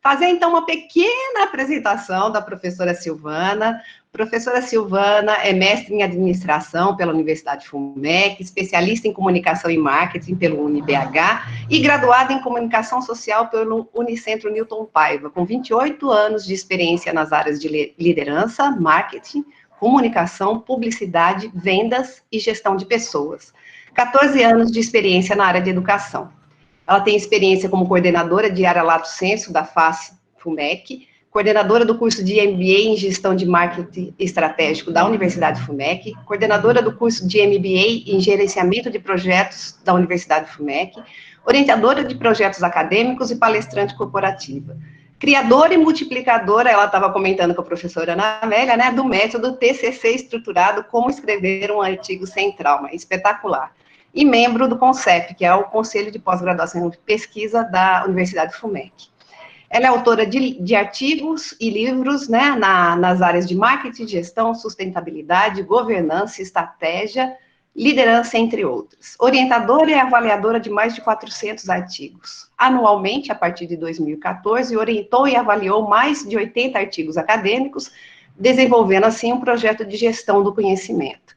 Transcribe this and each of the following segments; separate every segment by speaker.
Speaker 1: Fazer, então, uma pequena apresentação da professora Silvana. Professora Silvana é mestre em administração pela Universidade FUMEC, especialista em comunicação e marketing pelo UniBH e graduada em comunicação social pelo Unicentro Newton Paiva, com 28 anos de experiência nas áreas de liderança, marketing, comunicação, publicidade, vendas e gestão de pessoas. 14 anos de experiência na área de educação. Ela tem experiência como coordenadora de área Lato Sensu da FACE FUMEC, coordenadora do curso de MBA em Gestão de Marketing Estratégico da Universidade FUMEC, coordenadora do curso de MBA em Gerenciamento de Projetos da Universidade FUMEC, orientadora de projetos acadêmicos e palestrante corporativa. Criadora e multiplicadora, ela estava comentando com a professora Ana Amélia, né, do método TCC estruturado, como escrever um artigo sem trauma, espetacular. E membro do CONCEP, que é o Conselho de Pós-Graduação e Pesquisa da Universidade FUMEC. Ela é autora de artigos e livros, né, nas áreas de marketing, gestão, sustentabilidade, governança, estratégia, liderança, entre outros. Orientadora e avaliadora de mais de 400 artigos. Anualmente, a partir de 2014, orientou e avaliou mais de 80 artigos acadêmicos, desenvolvendo, assim, um projeto de gestão do conhecimento.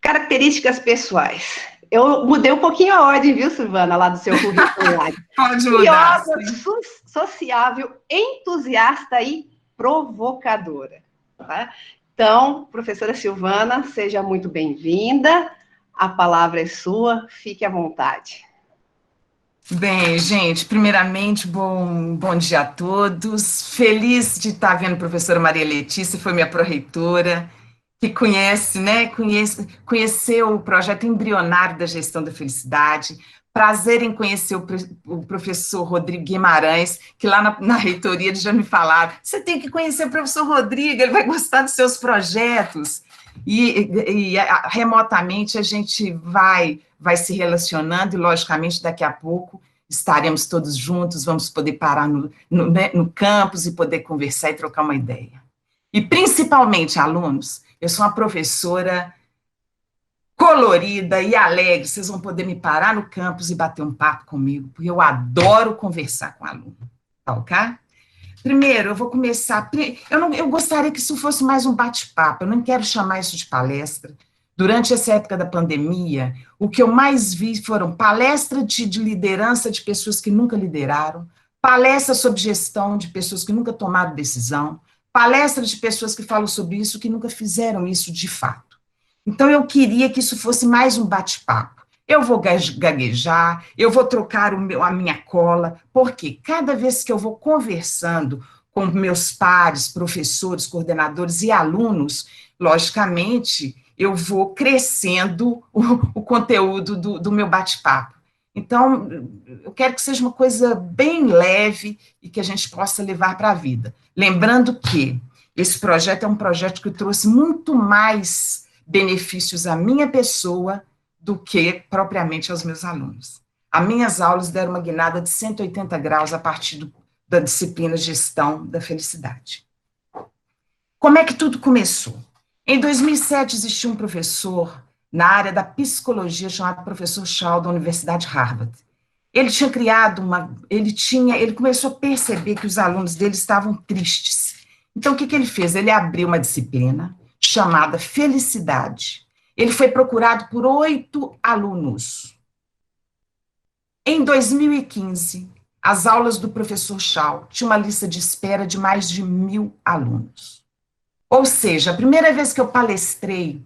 Speaker 1: Características pessoais. Eu mudei um pouquinho a ordem, viu, Silvana, lá do seu currículo.
Speaker 2: Pode mudar.
Speaker 1: Curiosa, sociável, entusiasta e provocadora. Tá? Então, professora Silvana, seja muito bem-vinda. A palavra é sua, fique à vontade.
Speaker 2: Bem, gente, primeiramente, bom dia a todos. Feliz de estar vendo a professora Maria Letícia, foi minha pró-reitora, que conhece, né, conheceu o projeto embrionário da gestão da felicidade. Prazer em conhecer o professor Rodrigo Guimarães, que lá na reitoria eles já me falaram, você tem que conhecer o professor Rodrigo, ele vai gostar dos seus projetos. E remotamente a gente vai se relacionando, e logicamente daqui a pouco estaremos todos juntos, vamos poder parar no campus e poder conversar e trocar uma ideia. E principalmente, alunos, eu sou uma professora colorida e alegre, vocês vão poder me parar no campus e bater um papo comigo, porque eu adoro conversar com aluno, tá ok? Primeiro, eu vou começar, eu gostaria que isso fosse mais um bate-papo, eu não quero chamar isso de palestra. Durante essa época da pandemia, o que eu mais vi foram palestras de liderança de pessoas que nunca lideraram, palestras sobre gestão de pessoas que nunca tomaram decisão, palestras de pessoas que falam sobre isso, que nunca fizeram isso de fato. Então, eu queria que isso fosse mais um bate-papo. Eu vou gaguejar, eu vou trocar a minha cola, porque cada vez que eu vou conversando com meus pares, professores, coordenadores e alunos, logicamente, eu vou crescendo o conteúdo do meu bate-papo. Então, eu quero que seja uma coisa bem leve e que a gente possa levar para a vida. Lembrando que esse projeto é um projeto que trouxe muito mais benefícios à minha pessoa do que propriamente aos meus alunos. As minhas aulas deram uma guinada de 180 graus a partir da disciplina Gestão da Felicidade. Como é que tudo começou? Em 2007, existia um professor na área da psicologia chamado professor Shaw, da Universidade Harvard. Ele tinha criado ele começou a perceber que os alunos dele estavam tristes. Então, o que ele fez? Ele abriu uma disciplina chamada Felicidade. Ele foi procurado por 8 alunos. Em 2015, as aulas do professor Shaw tinham uma lista de espera de mais de 1.000 alunos. Ou seja, a primeira vez que eu palestrei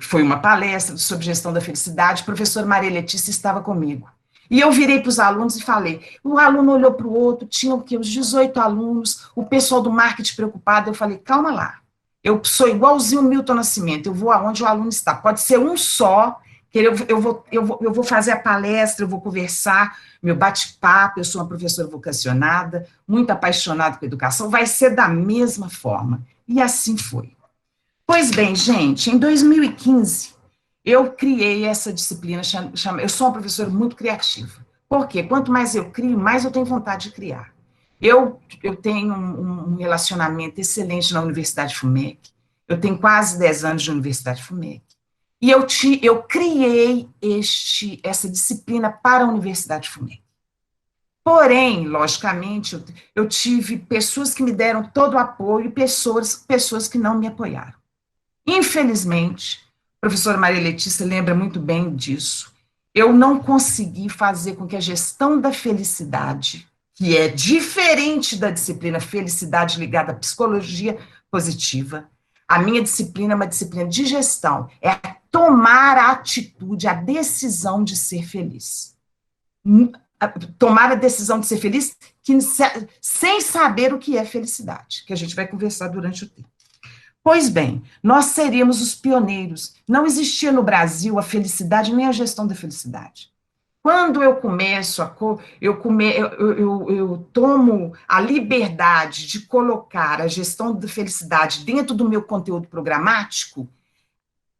Speaker 2: foi uma palestra sobre gestão da felicidade, a professora Maria Letícia estava comigo. E eu virei para os alunos e falei, um aluno olhou para o outro, tinha o quê? Uns 18 alunos, o pessoal do marketing preocupado, eu falei, calma lá, eu sou igualzinho o Milton Nascimento, eu vou aonde o aluno está, pode ser um só, que eu vou fazer a palestra, eu vou conversar, meu bate-papo, eu sou uma professora vocacionada, muito apaixonada com educação, vai ser da mesma forma. E assim foi. Pois bem, gente, em 2015, eu criei essa disciplina, eu sou uma professora muito criativa. Por quê? Quanto mais eu crio, mais eu tenho vontade de criar. Eu tenho um relacionamento excelente na Universidade FUMEC, eu tenho quase 10 anos de Universidade FUMEC, e eu criei essa disciplina para a Universidade FUMEC. Porém, logicamente, eu tive pessoas que me deram todo o apoio e pessoas que não me apoiaram. Infelizmente, a professora Maria Letícia lembra muito bem disso, eu não consegui fazer com que a gestão da felicidade, que é diferente da disciplina felicidade ligada à psicologia positiva, a minha disciplina é uma disciplina de gestão, é tomar a atitude, a decisão de ser feliz. Tomar a decisão de ser feliz sem saber o que é felicidade, que a gente vai conversar durante o tempo. Pois bem, nós seríamos os pioneiros. Não existia no Brasil a felicidade nem a gestão da felicidade. Quando eu começo eu tomo a liberdade de colocar a gestão da felicidade dentro do meu conteúdo programático,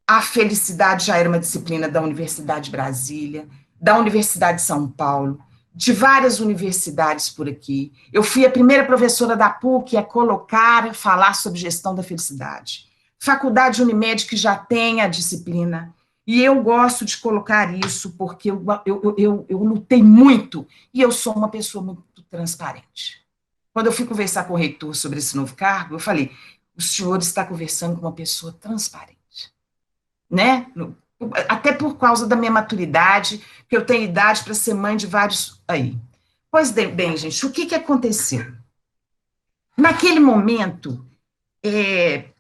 Speaker 2: a felicidade já era uma disciplina da Universidade de Brasília, da Universidade de São Paulo, de várias universidades por aqui. Eu fui a primeira professora da PUC a falar sobre gestão da felicidade. Faculdade Unimed, que já tem a disciplina, e eu gosto de colocar isso porque eu lutei muito, e eu sou uma pessoa muito transparente. Quando eu fui conversar com o reitor sobre esse novo cargo, eu falei, o senhor está conversando com uma pessoa transparente, né? Até por causa da minha maturidade, que eu tenho idade para ser mãe de vários aí. Pois bem, gente, o que aconteceu? Naquele momento,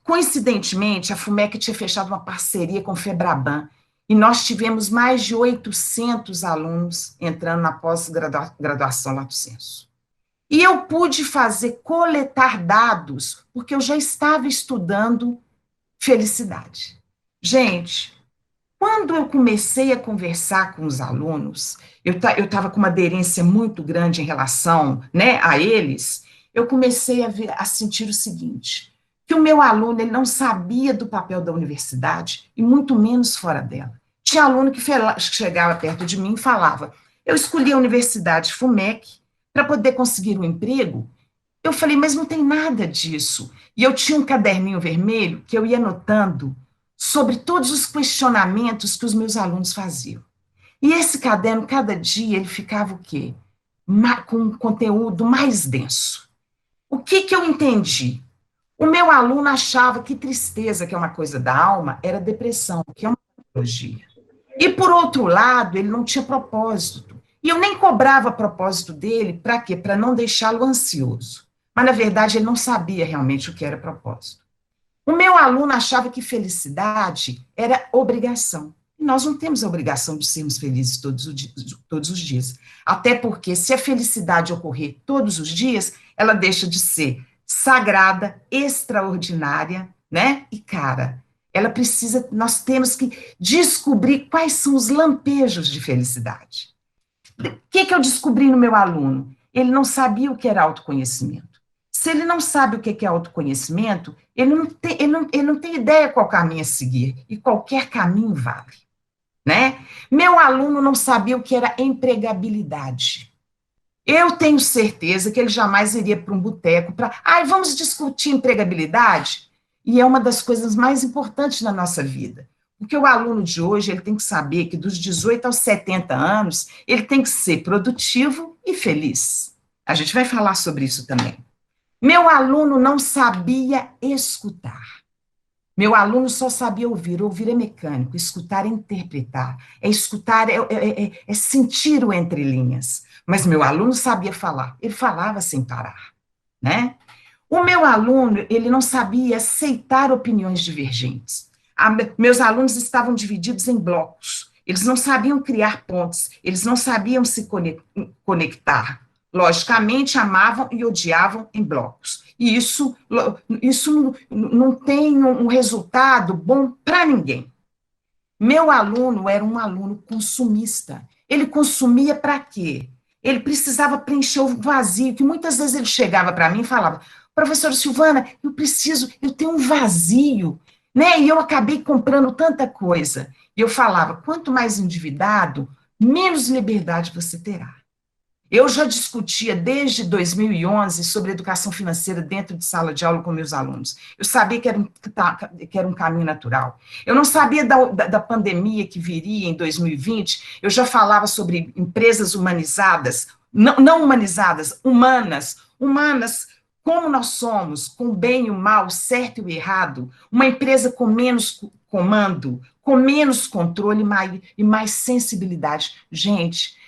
Speaker 2: coincidentemente, a FUMEC tinha fechado uma parceria com o FEBRABAN, e nós tivemos mais de 800 alunos entrando na pós-graduação Lato Sensu. E eu pude coletar dados, porque eu já estava estudando felicidade. Gente, quando eu comecei a conversar com os alunos, eu estava com uma aderência muito grande em relação, né, a eles, eu comecei a sentir o seguinte, que o meu aluno ele não sabia do papel da universidade, e muito menos fora dela. Tinha aluno que chegava perto de mim e falava, eu escolhi a Universidade FUMEC para poder conseguir um emprego. Eu falei, mas não tem nada disso. E eu tinha um caderninho vermelho que eu ia anotando sobre todos os questionamentos que os meus alunos faziam. E esse caderno, cada dia, ele ficava o quê? Com um conteúdo mais denso. O que eu entendi? O meu aluno achava que tristeza, que é uma coisa da alma, era depressão, que é uma patologia. E, por outro lado, ele não tinha propósito. E eu nem cobrava propósito dele, para quê? Para não deixá-lo ansioso. Mas, na verdade, ele não sabia realmente o que era propósito. O meu aluno achava que felicidade era obrigação. E nós não temos a obrigação de sermos felizes todos os dias. Até porque, se a felicidade ocorrer todos os dias, ela deixa de ser sagrada, extraordinária, né? E cara, nós temos que descobrir quais são os lampejos de felicidade. O que eu descobri no meu aluno? Ele não sabia o que era autoconhecimento. Se ele não sabe o que é autoconhecimento, ele não tem ideia qual caminho a seguir, e qualquer caminho vale, né? Meu aluno não sabia o que era empregabilidade. Eu tenho certeza que ele jamais iria para um boteco vamos discutir empregabilidade? E é uma das coisas mais importantes na nossa vida. Porque o aluno de hoje, ele tem que saber que dos 18 aos 70 anos, ele tem que ser produtivo e feliz. A gente vai falar sobre isso também. Meu aluno não sabia escutar. Meu aluno só sabia ouvir. Ouvir é mecânico, escutar é interpretar. Escutar, é sentir o entre linhas. Mas meu aluno sabia falar. Ele falava sem parar, né? O meu aluno, ele não sabia aceitar opiniões divergentes. Meus alunos estavam divididos em blocos. Eles não sabiam criar pontes. Eles não sabiam se conectar. Logicamente, amavam e odiavam em blocos. E isso não tem um resultado bom para ninguém. Meu aluno era um aluno consumista. Ele consumia para quê? Ele precisava preencher o vazio, que muitas vezes ele chegava para mim e falava, professora Silvana, eu tenho um vazio, né? E eu acabei comprando tanta coisa. E eu falava, quanto mais endividado, menos liberdade você terá. Eu já discutia desde 2011 sobre educação financeira dentro de sala de aula com meus alunos. Eu sabia que era um caminho natural. Eu não sabia da pandemia que viria em 2020, eu já falava sobre empresas humanizadas, não humanizadas, humanas como nós somos, com o bem e o mal, o certo e o errado, uma empresa com menos comando, com menos controle e mais sensibilidade. Gente,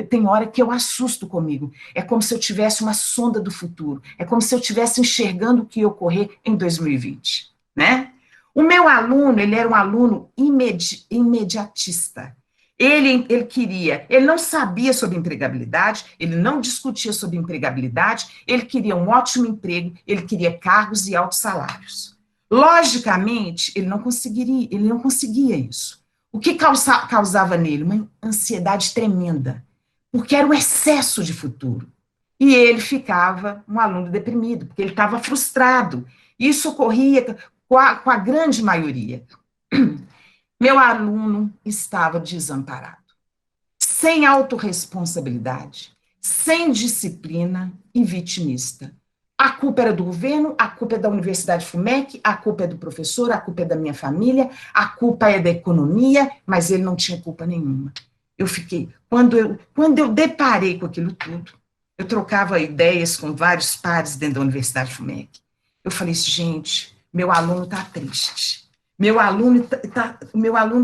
Speaker 2: tem hora que eu assusto comigo. É como se eu tivesse uma sonda do futuro. É como se eu estivesse enxergando o que ia ocorrer em 2020, né? O meu aluno, ele era um aluno imediatista. Ele não sabia sobre empregabilidade, ele não discutia sobre empregabilidade, ele queria um ótimo emprego, ele queria cargos e altos salários. Logicamente, ele não conseguia isso. O que causava nele? Uma ansiedade tremenda, porque era o excesso de futuro. E ele ficava um aluno deprimido, porque ele estava frustrado. Isso ocorria com a grande maioria. Meu aluno estava desamparado, sem autorresponsabilidade, sem disciplina e vitimista. A culpa era do governo, a culpa é da Universidade FUMEC, a culpa é do professor, a culpa é da minha família, a culpa é da economia, mas ele não tinha culpa nenhuma. Quando eu deparei com aquilo tudo, eu trocava ideias com vários pares dentro da Universidade FUMEC. Eu falei, gente, meu aluno está triste. Meu aluno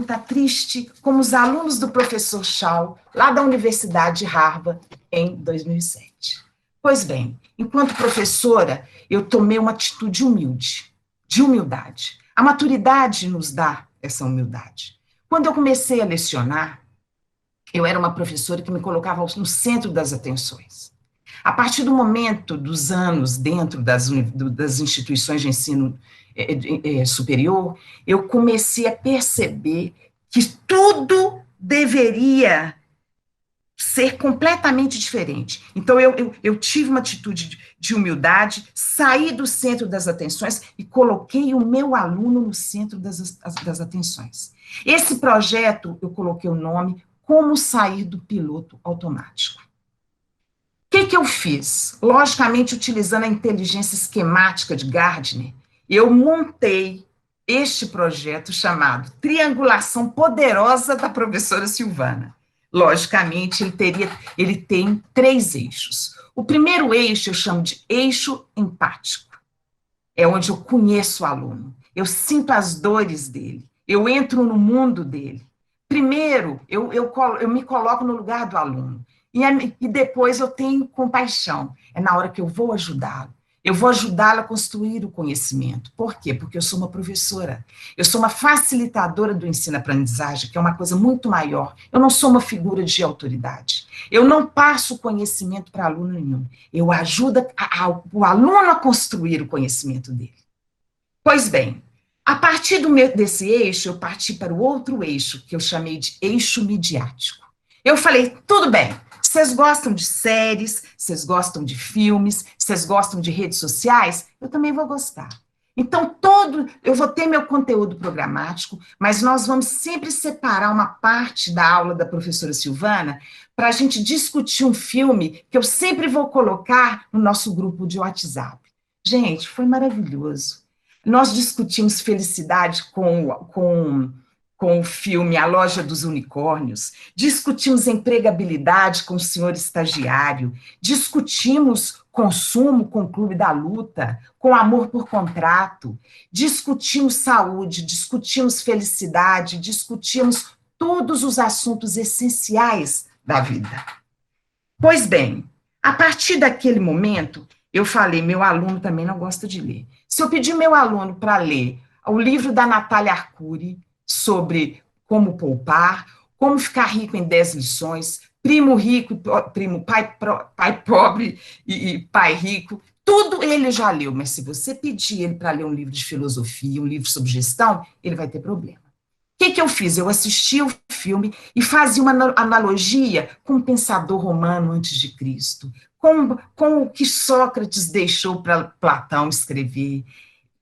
Speaker 2: tá triste, como os alunos do professor Shaw, lá da Universidade de Harvard, em 2007. Pois bem, enquanto professora, eu tomei uma atitude de humildade. A maturidade nos dá essa humildade. Quando eu comecei a lecionar, eu era uma professora que me colocava no centro das atenções. A partir do momento dos anos dentro das instituições de ensino superior, eu comecei a perceber que tudo deveria ser completamente diferente. Então, eu tive uma atitude de humildade, saí do centro das atenções e coloquei o meu aluno no centro das atenções. Esse projeto, eu coloquei o nome Como Sair do Piloto Automático. O que eu fiz? Logicamente, utilizando a inteligência esquemática de Gardner, eu montei este projeto chamado Triangulação Poderosa da Professora Silvana. Logicamente, ele tem 3 eixos. O primeiro eixo eu chamo de eixo empático. É onde eu conheço o aluno, eu sinto as dores dele, eu entro no mundo dele. Primeiro, eu me coloco no lugar do aluno. E depois eu tenho compaixão. É na hora que eu vou ajudá-lo. Eu vou ajudá-lo a construir o conhecimento. Por quê? Porque eu sou uma professora. Eu sou uma facilitadora do ensino-aprendizagem, que é uma coisa muito maior. Eu não sou uma figura de autoridade. Eu não passo conhecimento para aluno nenhum. Eu ajudo o aluno a construir o conhecimento dele. Pois bem, a partir desse eixo, eu parti para o outro eixo, que eu chamei de eixo midiático. Eu falei, tudo bem, vocês gostam de séries, vocês gostam de filmes, vocês gostam de redes sociais? Eu também vou gostar. Então, eu vou ter meu conteúdo programático, mas nós vamos sempre separar uma parte da aula da professora Silvana para a gente discutir um filme que eu sempre vou colocar no nosso grupo de WhatsApp. Gente, foi maravilhoso. Nós discutimos felicidade com o filme A Loja dos Unicórnios, discutimos empregabilidade com o senhor estagiário, discutimos consumo com o Clube da Luta, com amor por contrato, discutimos saúde, discutimos felicidade, discutimos todos os assuntos essenciais da vida. Pois bem, a partir daquele momento, eu falei, meu aluno também não gosta de ler. Se eu pedir meu aluno para ler o livro da Natália Arcuri, sobre como poupar, como ficar rico em 10 lições, primo rico, pai pobre e pai rico, tudo ele já leu, mas se você pedir ele para ler um livro de filosofia, um livro sobre gestão, ele vai ter problema. O que eu fiz? Eu assisti o filme e fazia uma analogia com um pensador romano antes de Cristo, com o que Sócrates deixou para Platão escrever,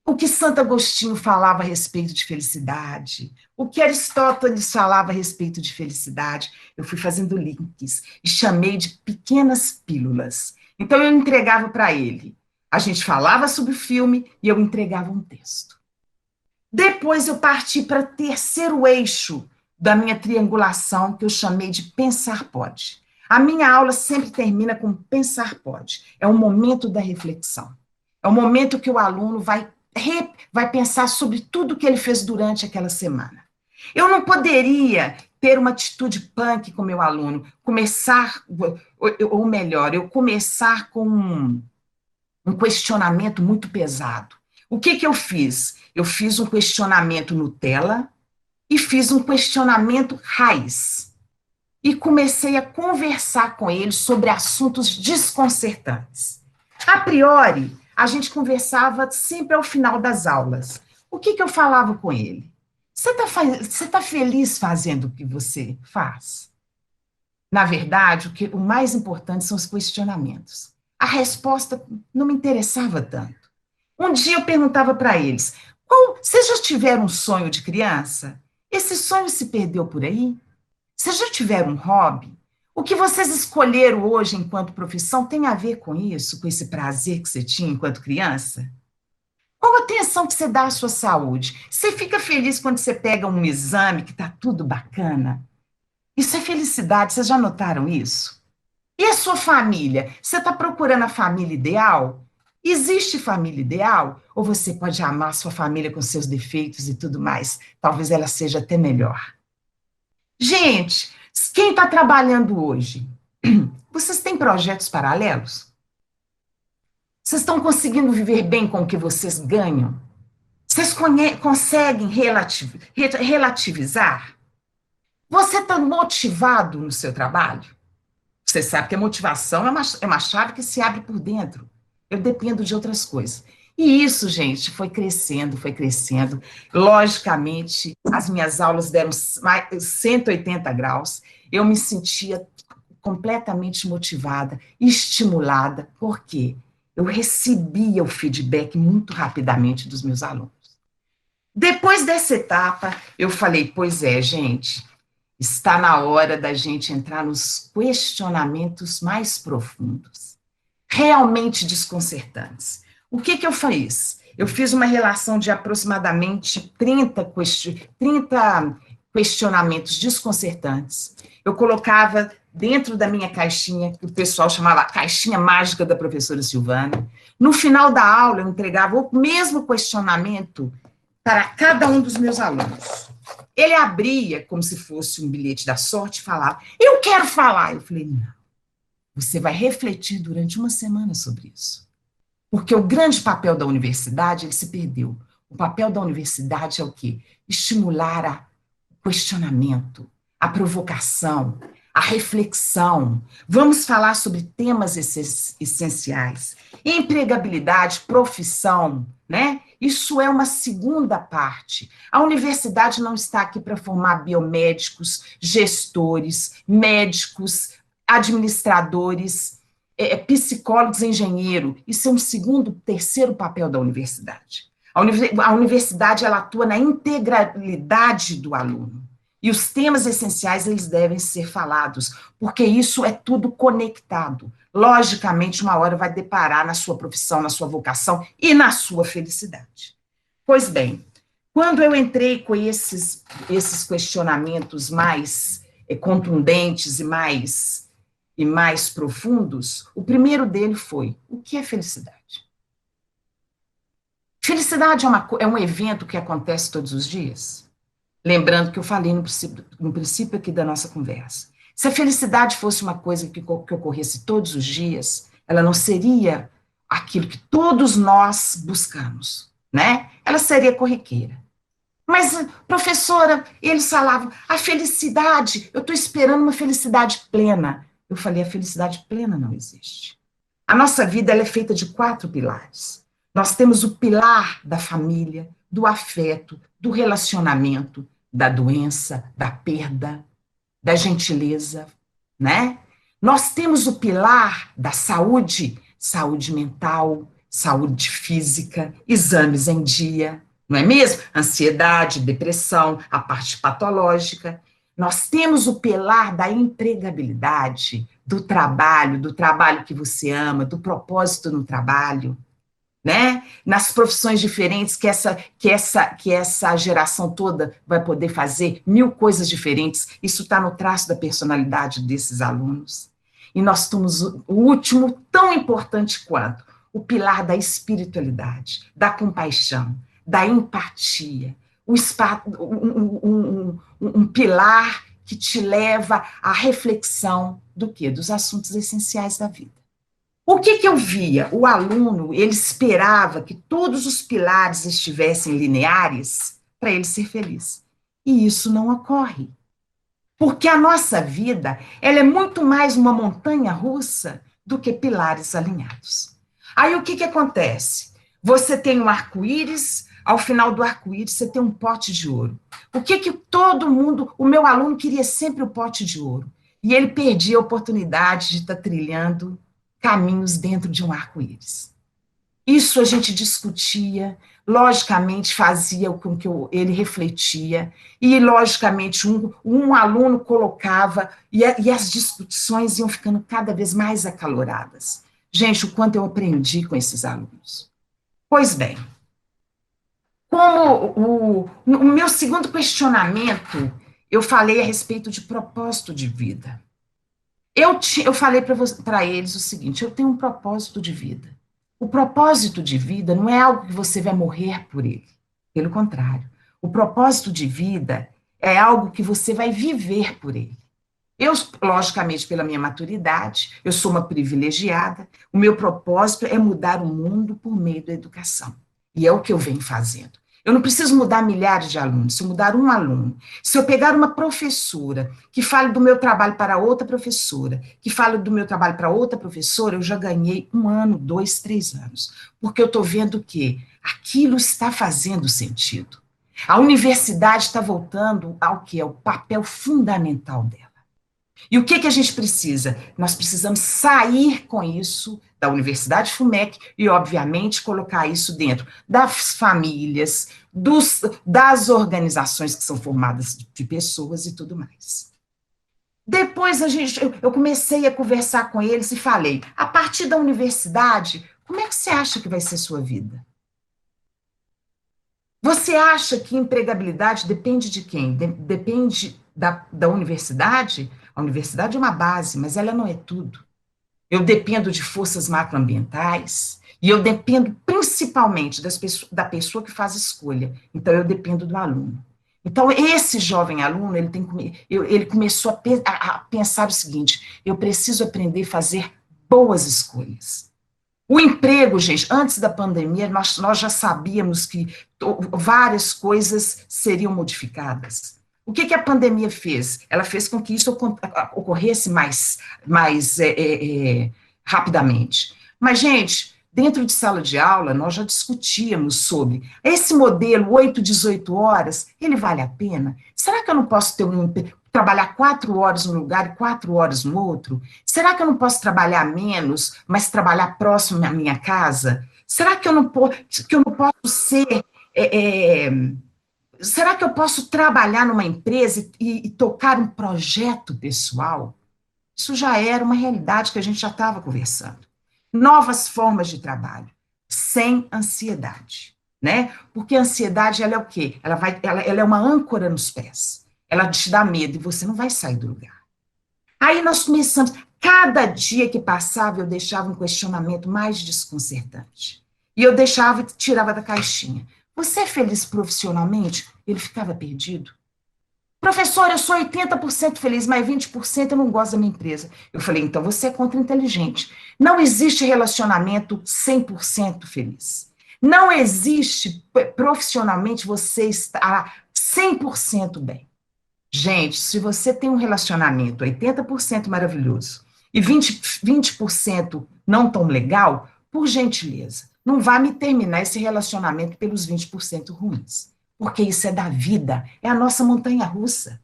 Speaker 2: o que Santo Agostinho falava a respeito de felicidade, o que Aristóteles falava a respeito de felicidade. Eu fui fazendo links e chamei de pequenas pílulas. Então, eu entregava para ele. A gente falava sobre o filme e eu entregava um texto. Depois, eu parti para o terceiro eixo da minha triangulação, que eu chamei de Pensar Pode. A minha aula sempre termina com pensar pode. É o momento da reflexão. É o momento que o aluno vai pensar sobre tudo que ele fez durante aquela semana. Eu não poderia ter uma atitude punk com meu aluno, ou melhor, eu começar com um questionamento muito pesado. O que eu fiz? Eu fiz um questionamento Nutella e fiz um questionamento raiz. E comecei a conversar com ele sobre assuntos desconcertantes. A priori, a gente conversava sempre ao final das aulas. O que eu falava com ele? Você tá feliz fazendo o que você faz? Na verdade, o mais importante são os questionamentos. A resposta não me interessava tanto. Um dia eu perguntava para eles, vocês já tiveram um sonho de criança? Esse sonho se perdeu por aí? Vocês já tiveram um hobby? O que vocês escolheram hoje enquanto profissão tem a ver com isso, com esse prazer que você tinha enquanto criança? Qual a atenção que você dá à sua saúde? Você fica feliz quando você pega um exame que está tudo bacana? Isso é felicidade, vocês já notaram isso? E a sua família? Você está procurando a família ideal? Existe família ideal? Ou você pode amar a sua família com seus defeitos e tudo mais? Talvez ela seja até melhor. Gente, quem está trabalhando hoje? Vocês têm projetos paralelos? Vocês estão conseguindo viver bem com o que vocês ganham? Vocês conseguem relativizar? Você está motivado no seu trabalho? Você sabe que a motivação é uma chave que se abre por dentro. Eu dependo de outras coisas. E isso, gente, foi crescendo, foi crescendo. Logicamente, as minhas aulas deram 180 graus. Eu me sentia completamente motivada, estimulada. Por quê? Eu recebia o feedback muito rapidamente dos meus alunos. Depois dessa etapa, eu falei, pois é, gente, está na hora da gente entrar nos questionamentos mais profundos, realmente desconcertantes. O que eu fiz? Eu fiz uma relação de aproximadamente 30 questionamentos desconcertantes. Eu colocava dentro da minha caixinha, que o pessoal chamava a caixinha mágica da professora Silvana. No final da aula, eu entregava o mesmo questionamento para cada um dos meus alunos. Ele abria como se fosse um bilhete da sorte e falava, eu quero falar. Eu falei, não, você vai refletir durante uma semana sobre isso. Porque o grande papel da universidade, ele se perdeu. O papel da universidade é o quê? Estimular o questionamento, a provocação, a reflexão. Vamos falar sobre temas essenciais. Empregabilidade, profissão, né? Isso é uma segunda parte. A universidade não está aqui para formar biomédicos, gestores, médicos, administradores, psicólogos, engenheiro. Isso é um terceiro papel da universidade. A universidade, ela atua na integralidade do aluno. E os temas essenciais, eles devem ser falados, porque isso é tudo conectado. Logicamente, uma hora vai deparar na sua profissão, na sua vocação e na sua felicidade. Pois bem, quando eu entrei com esses questionamentos mais contundentes e mais profundos, o primeiro dele foi, o que é felicidade? Felicidade é um evento que acontece todos os dias? Lembrando que eu falei no princípio aqui da nossa conversa. Se a felicidade fosse uma coisa que ocorresse todos os dias, ela não seria aquilo que todos nós buscamos, né? Ela seria corriqueira. Mas, professora, eles falavam, a felicidade, eu estou esperando uma felicidade plena. Eu falei, a felicidade plena não existe. A nossa vida, ela é feita de 4 pilares. Nós temos o pilar da família, do afeto, do relacionamento, da doença, da perda, da gentileza, né? Nós temos o pilar da saúde, saúde mental, saúde física, exames em dia, não é mesmo? Ansiedade, depressão, a parte patológica. Nós temos o pilar da empregabilidade, do trabalho que você ama, do propósito no trabalho, né? Nas profissões diferentes que essa geração toda vai poder fazer 1000 coisas diferentes. Isso está no traço da personalidade desses alunos. E nós temos o último, tão importante quanto, o pilar da espiritualidade, da compaixão, da empatia, um pilar que te leva à reflexão do quê? Dos assuntos essenciais da vida. O que eu via? O aluno, ele esperava que todos os pilares estivessem lineares para ele ser feliz. E isso não ocorre. Porque a nossa vida, ela é muito mais uma montanha-russa do que pilares alinhados. Aí o que acontece? Você tem um arco-íris, ao final do arco-íris você tem um pote de ouro. O que todo mundo, o meu aluno queria sempre o pote de ouro, e ele perdia a oportunidade de estar trilhando caminhos dentro de um arco-íris. Isso a gente discutia, logicamente fazia com que ele refletia, e logicamente um aluno colocava, e as discussões iam ficando cada vez mais acaloradas. Gente, o quanto eu aprendi com esses alunos. Pois bem, como o meu segundo questionamento, eu falei a respeito de propósito de vida. Eu falei para eles o seguinte, eu tenho um propósito de vida. O propósito de vida não é algo que você vai morrer por ele. Pelo contrário, o propósito de vida é algo que você vai viver por ele. Eu, logicamente, pela minha maturidade, eu sou uma privilegiada, o meu propósito é mudar o mundo por meio da educação. E é o que eu venho fazendo. Eu não preciso mudar milhares de alunos, se eu mudar um aluno, se eu pegar uma professora que fale do meu trabalho para outra professora, que fale do meu trabalho para outra professora, eu já ganhei 1 ano, 2, 3 anos, porque eu estou vendo que aquilo está fazendo sentido. A universidade está voltando ao que é o papel fundamental dela. E o que a gente precisa? Nós precisamos sair com isso da Universidade FUMEC e, obviamente, colocar isso dentro das famílias, das organizações que são formadas de pessoas e tudo mais. Depois eu comecei a conversar com eles e falei, a partir da universidade, como é que você acha que vai ser sua vida? Você acha que empregabilidade depende de quem? Depende da universidade? A universidade é uma base, mas ela não é tudo. Eu dependo de forças macroambientais e eu dependo principalmente da pessoa que faz escolha. Então, eu dependo do aluno. Então, esse jovem aluno, ele começou a pensar o seguinte, eu preciso aprender a fazer boas escolhas. O emprego, gente, antes da pandemia, nós já sabíamos que várias coisas seriam modificadas. O que a pandemia fez? Ela fez com que isso ocorresse mais rapidamente. Mas, gente, dentro de sala de aula, nós já discutíamos sobre esse modelo 8, 18 horas, ele vale a pena? Será que eu não posso trabalhar 4 horas num lugar e 4 horas no outro? Será que eu não posso trabalhar menos, mas trabalhar próximo à minha casa? Será que eu não posso ser... Será que eu posso trabalhar numa empresa e tocar um projeto pessoal? Isso já era uma realidade que a gente já estava conversando. Novas formas de trabalho, sem ansiedade, né? Porque a ansiedade, ela é o quê? Ela é uma âncora nos pés. Ela te dá medo e você não vai sair do lugar. Aí nós começamos, cada dia que passava, eu deixava um questionamento mais desconcertante. E eu tirava da caixinha. Você é feliz profissionalmente? Ele ficava perdido. Professor, eu sou 80% feliz, mas 20% eu não gosto da minha empresa. Eu falei, então você é contra-inteligente. Não existe relacionamento 100% feliz. Não existe profissionalmente você estar 100% bem. Gente, se você tem um relacionamento 80% maravilhoso e 20% não tão legal, por gentileza, não vá me terminar esse relacionamento pelos 20% ruins, porque isso é da vida, é a nossa montanha-russa.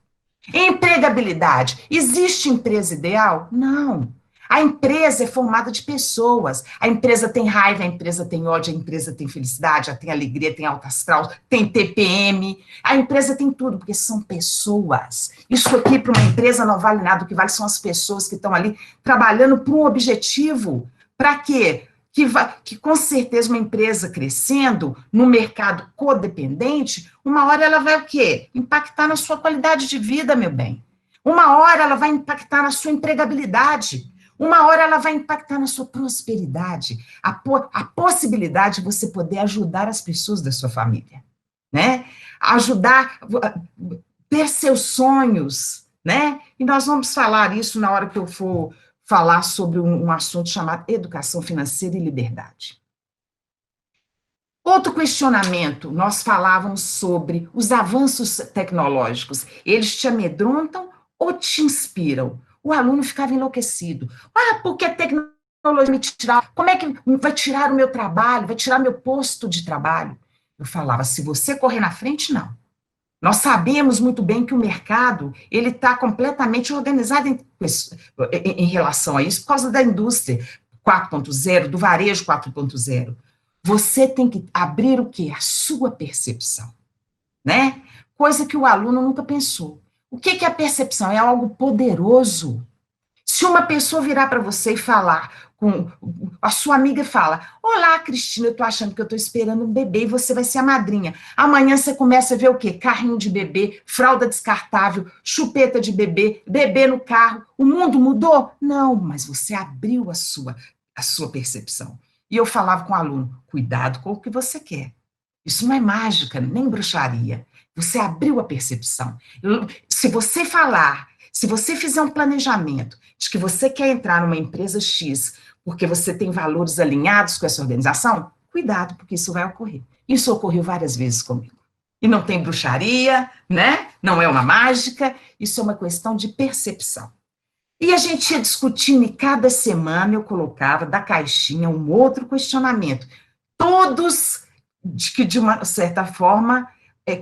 Speaker 2: Empregabilidade, existe empresa ideal? Não. A empresa é formada de pessoas, a empresa tem raiva, a empresa tem ódio, a empresa tem felicidade, ela tem alegria, tem alto astral, tem TPM, a empresa tem tudo, porque são pessoas. Isso aqui para uma empresa não vale nada, o que vale são as pessoas que estão ali trabalhando para um objetivo. Para quê? Que com certeza uma empresa crescendo no mercado codependente, uma hora ela vai o quê? Impactar na sua qualidade de vida, meu bem. Uma hora ela vai impactar na sua empregabilidade. Uma hora ela vai impactar na sua prosperidade, a possibilidade de você poder ajudar as pessoas da sua família, né? Ajudar, ter seus sonhos, né? E nós vamos falar isso na hora que eu for falar sobre um assunto chamado educação financeira e liberdade. Outro questionamento, nós falávamos sobre os avanços tecnológicos. Eles te amedrontam ou te inspiram? O aluno ficava enlouquecido. Ah, porque a tecnologia me tirar, como é que vai tirar o meu trabalho, vai tirar meu posto de trabalho? Eu falava, se você correr na frente, não. Nós sabemos muito bem que o mercado, ele está completamente organizado em relação a isso, por causa da indústria 4.0, do varejo 4.0. Você tem que abrir o quê? A sua percepção, né? Coisa que o aluno nunca pensou. O que é a percepção? É algo poderoso. Se uma pessoa virar para você e falar, a sua amiga fala, olá, Cristina, eu estou achando que eu estou esperando um bebê e você vai ser a madrinha. Amanhã você começa a ver o quê? Carrinho de bebê, fralda descartável, chupeta de bebê, bebê no carro. O mundo mudou? Não, mas você abriu a sua percepção. E eu falava com o aluno, cuidado com o que você quer. Isso não é mágica, nem bruxaria. Você abriu a percepção. Se você falar, se você fizer um planejamento de que você quer entrar numa empresa X porque você tem valores alinhados com essa organização, cuidado, porque isso vai ocorrer. Isso ocorreu várias vezes comigo. E não tem bruxaria, né? Não é uma mágica, isso é uma questão de percepção. E a gente ia discutindo, e cada semana eu colocava da caixinha um outro questionamento. Todos que, de uma certa forma,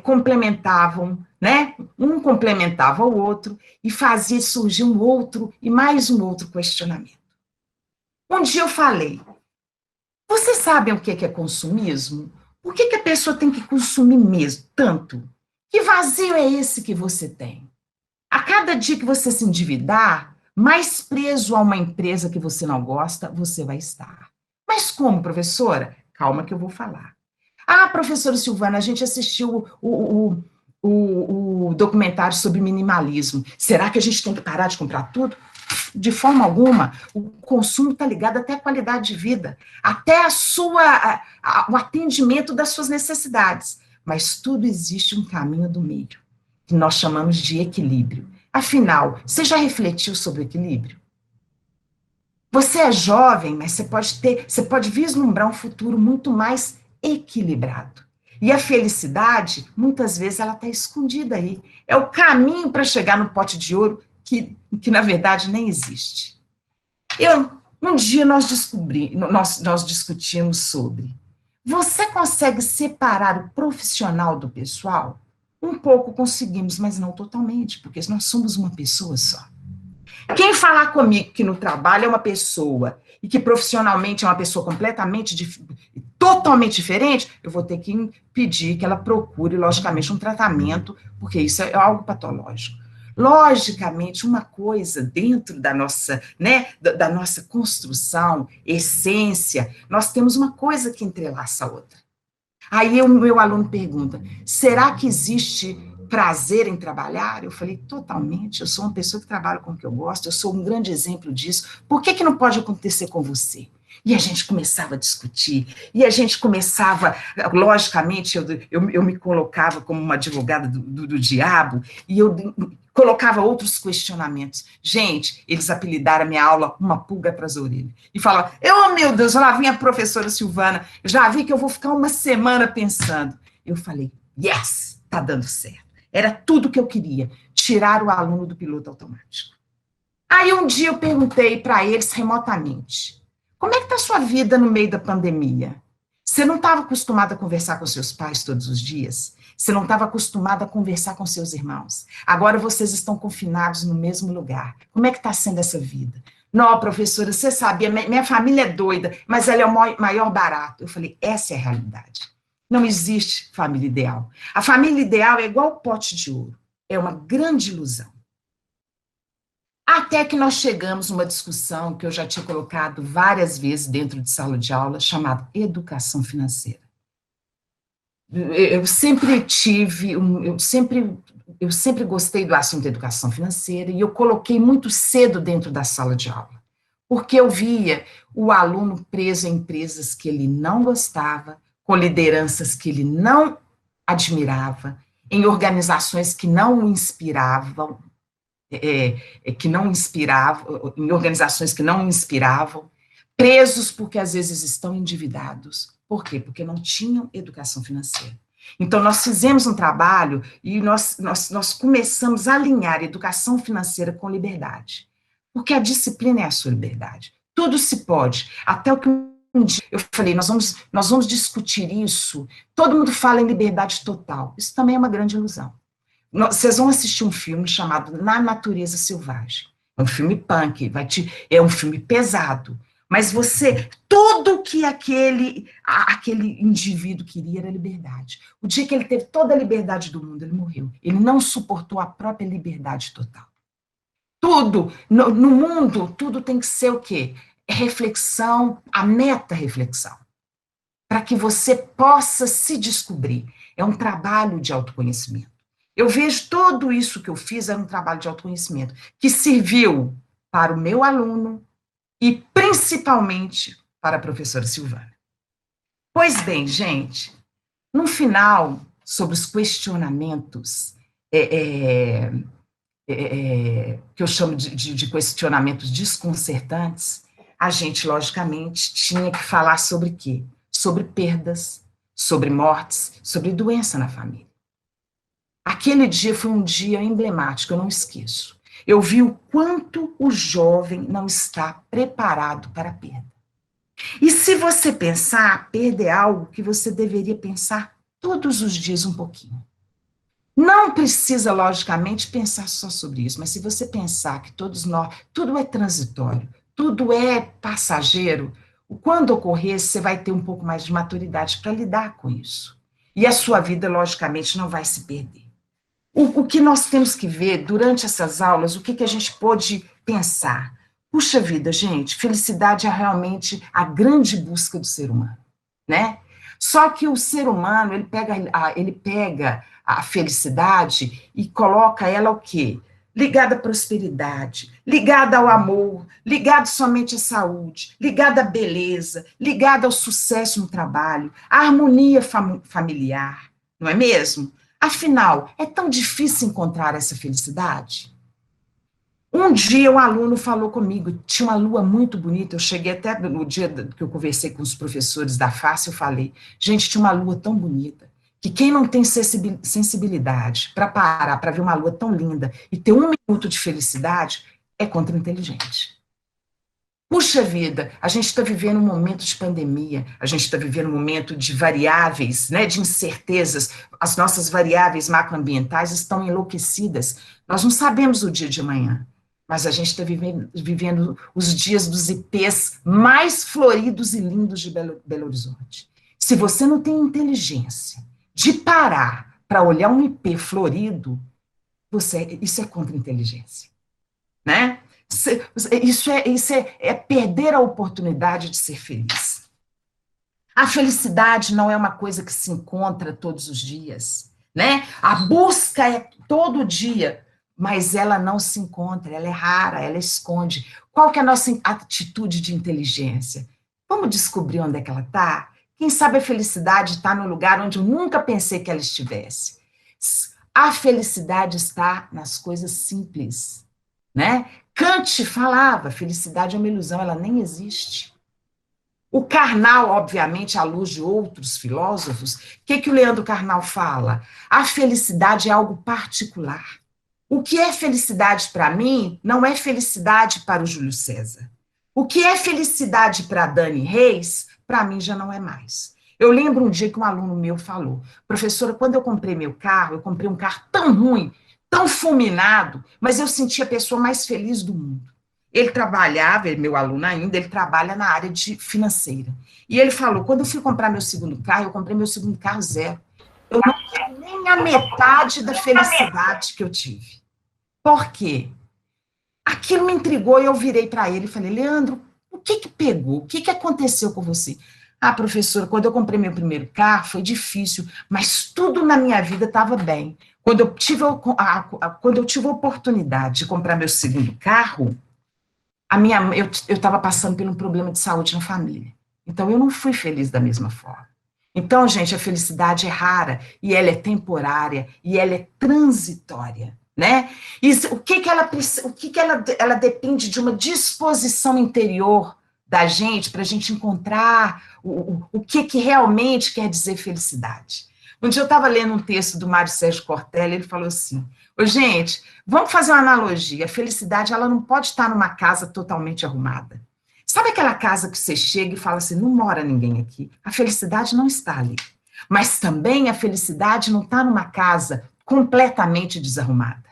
Speaker 2: complementavam, né? Um complementava o outro e fazia surgir um outro e mais um outro questionamento. Um dia eu falei, vocês sabem o que é consumismo? Por que a pessoa tem que consumir mesmo tanto? Que vazio é esse que você tem? A cada dia que você se endividar, mais preso a uma empresa que você não gosta, você vai estar. Mas como, professora? Calma que eu vou falar. Ah, professora Silvana, a gente assistiu o documentário sobre minimalismo. Será que a gente tem que parar de comprar tudo? De forma alguma. O consumo está ligado até à qualidade de vida, até o atendimento das suas necessidades. Mas tudo existe um caminho do meio, que nós chamamos de equilíbrio. Afinal, você já refletiu sobre o equilíbrio? Você é jovem, mas você pode vislumbrar um futuro muito mais equilibrado. E a felicidade, muitas vezes, ela está escondida aí. É o caminho para chegar no pote de ouro que na verdade nem existe. Um dia nós discutimos sobre, você consegue separar o profissional do pessoal? Um pouco conseguimos, mas não totalmente, porque nós somos uma pessoa só. Quem falar comigo que no trabalho é uma pessoa e que profissionalmente é uma pessoa totalmente diferente, eu vou ter que pedir que ela procure, logicamente, um tratamento, porque isso é algo patológico. Logicamente, uma coisa dentro da nossa, né, da nossa construção, essência, nós temos uma coisa que entrelaça a outra. Aí o meu aluno pergunta, será que existe prazer em trabalhar? Eu falei, totalmente, eu sou uma pessoa que trabalha com o que eu gosto, eu sou um grande exemplo disso, por que não pode acontecer com você? E a gente começava a discutir, e a gente começava, logicamente, eu me colocava como uma advogada do diabo, e eu colocava outros questionamentos. Gente, eles apelidaram a minha aula uma pulga atrás da orelha. E falavam, meu Deus, lá vem a professora Silvana, já vi que eu vou ficar uma semana pensando. Eu falei, yes, tá dando certo. Era tudo que eu queria, tirar o aluno do piloto automático. Aí um dia eu perguntei para eles remotamente, como é que está a sua vida no meio da pandemia? Você não estava acostumado a conversar com seus pais todos os dias? Você não estava acostumado a conversar com seus irmãos? Agora vocês estão confinados no mesmo lugar. Como é que está sendo essa vida? Não, professora, você sabia, minha família é doida, mas ela é o maior barato. Eu falei, essa é a realidade. Não existe família ideal. A família ideal é igual pote de ouro. É uma grande ilusão. Até que nós chegamos numa discussão que eu já tinha colocado várias vezes dentro de sala de aula, chamada educação financeira. Eu sempre gostei do assunto da educação financeira e eu coloquei muito cedo dentro da sala de aula. porque eu via o aluno preso em empresas que ele não gostava, com lideranças que ele não admirava, em organizações que não o inspiravam, em organizações que não o inspiravam, presos porque às vezes estão endividados. Por quê? Porque não tinham educação financeira. Então, nós fizemos um trabalho e nós começamos a alinhar educação financeira com liberdade. Porque a disciplina é a sua liberdade. Tudo se pode. Até o que um dia eu falei, nós vamos discutir isso. Todo mundo fala em liberdade total. Isso também é uma grande ilusão. Vocês vão assistir um filme chamado Na Natureza Selvagem. É um filme punk, é um filme pesado. Mas tudo que aquele indivíduo queria era liberdade. O dia que ele teve toda a liberdade do mundo, ele morreu. Ele não suportou a própria liberdade total. Tudo, no mundo, tudo tem que ser o quê? Reflexão, a meta-reflexão. Para que você possa se descobrir. É um trabalho de autoconhecimento. Eu vejo tudo isso que eu fiz era um trabalho de autoconhecimento, que serviu para o meu aluno, e principalmente para a professora Silvana. Pois bem, gente, no final, sobre os questionamentos, que eu chamo de questionamentos desconcertantes, a gente, logicamente, tinha que falar sobre quê? Sobre perdas, sobre mortes, sobre doença na família. Aquele dia foi um dia emblemático, eu não esqueço. Eu vi o quanto o jovem não está preparado para a perda. E se você pensar, a perda é algo que você deveria pensar todos os dias um pouquinho. Não precisa, logicamente, pensar só sobre isso, mas se você pensar que todos nós, tudo é transitório, tudo é passageiro, quando ocorrer, você vai ter um pouco mais de maturidade para lidar com isso. E a sua vida, logicamente, não vai se perder. O que nós temos que ver durante essas aulas, o que a gente pode pensar? Puxa vida, gente, felicidade é realmente a grande busca do ser humano, né? Só que o ser humano, ele pega a felicidade e coloca ela o quê? Ligada à prosperidade, ligada ao amor, ligada somente à saúde, ligada à beleza, ligada ao sucesso no trabalho, à harmonia familiar, não é mesmo? Afinal, é tão difícil encontrar essa felicidade? Um dia um aluno falou comigo, tinha uma lua muito bonita, eu cheguei até no dia que eu conversei com os professores da face, eu falei, gente, tinha uma lua tão bonita, que quem não tem sensibilidade para parar, para ver uma lua tão linda e ter 1 minuto de felicidade, é contra-inteligente. Puxa vida, a gente está vivendo um momento de pandemia, a gente está vivendo um momento de variáveis, né, de incertezas, as nossas variáveis macroambientais estão enlouquecidas, nós não sabemos o dia de amanhã, mas a gente está vivendo os dias dos ipês mais floridos e lindos de Belo Horizonte. Se você não tem inteligência de parar para olhar um ipê florido, isso é contra-inteligência, né? Isso é perder a oportunidade de ser feliz. A felicidade não é uma coisa que se encontra todos os dias, né? A busca é todo dia, mas ela não se encontra, ela é rara, ela esconde. Qual que é a nossa atitude de inteligência? Vamos descobrir onde é que ela está? Quem sabe a felicidade está no lugar onde eu nunca pensei que ela estivesse. A felicidade está nas coisas simples, né? Kant falava, felicidade é uma ilusão, ela nem existe. O Karnal, obviamente, à luz de outros filósofos, o que o Leandro Carnal fala? A felicidade é algo particular. O que é felicidade para mim não é felicidade para o Júlio César. O que é felicidade para Dani Reis, para mim já não é mais. Eu lembro um dia que um aluno meu falou, professora, quando eu comprei meu carro, eu comprei um carro tão ruim, tão fulminado, mas eu senti a pessoa mais feliz do mundo. Ele trabalhava, meu aluno ainda, ele trabalha na área de financeira. E ele falou, quando eu fui comprar meu segundo carro, eu comprei meu segundo carro zero. Eu não tive nem a metade da felicidade que eu tive. Por quê? Aquilo me intrigou e eu virei para ele e falei, Leandro, o que pegou? O que aconteceu com você? Ah, professora, quando eu comprei meu primeiro carro, foi difícil, mas tudo na minha vida estava bem. Quando eu tive a oportunidade de comprar meu segundo carro, eu estava passando por um problema de saúde na família. Então, eu não fui feliz da mesma forma. Então, gente, a felicidade é rara, e ela é temporária, e ela é transitória, né? E ela depende de uma disposição interior da gente, para a gente encontrar o que realmente quer dizer felicidade. Um dia eu estava lendo um texto do Mário Sérgio Cortella, ele falou assim, ô, gente, vamos fazer uma analogia, a felicidade ela não pode estar numa casa totalmente arrumada. Sabe aquela casa que você chega e fala assim, não mora ninguém aqui? A felicidade não está ali. Mas também a felicidade não está numa casa completamente desarrumada,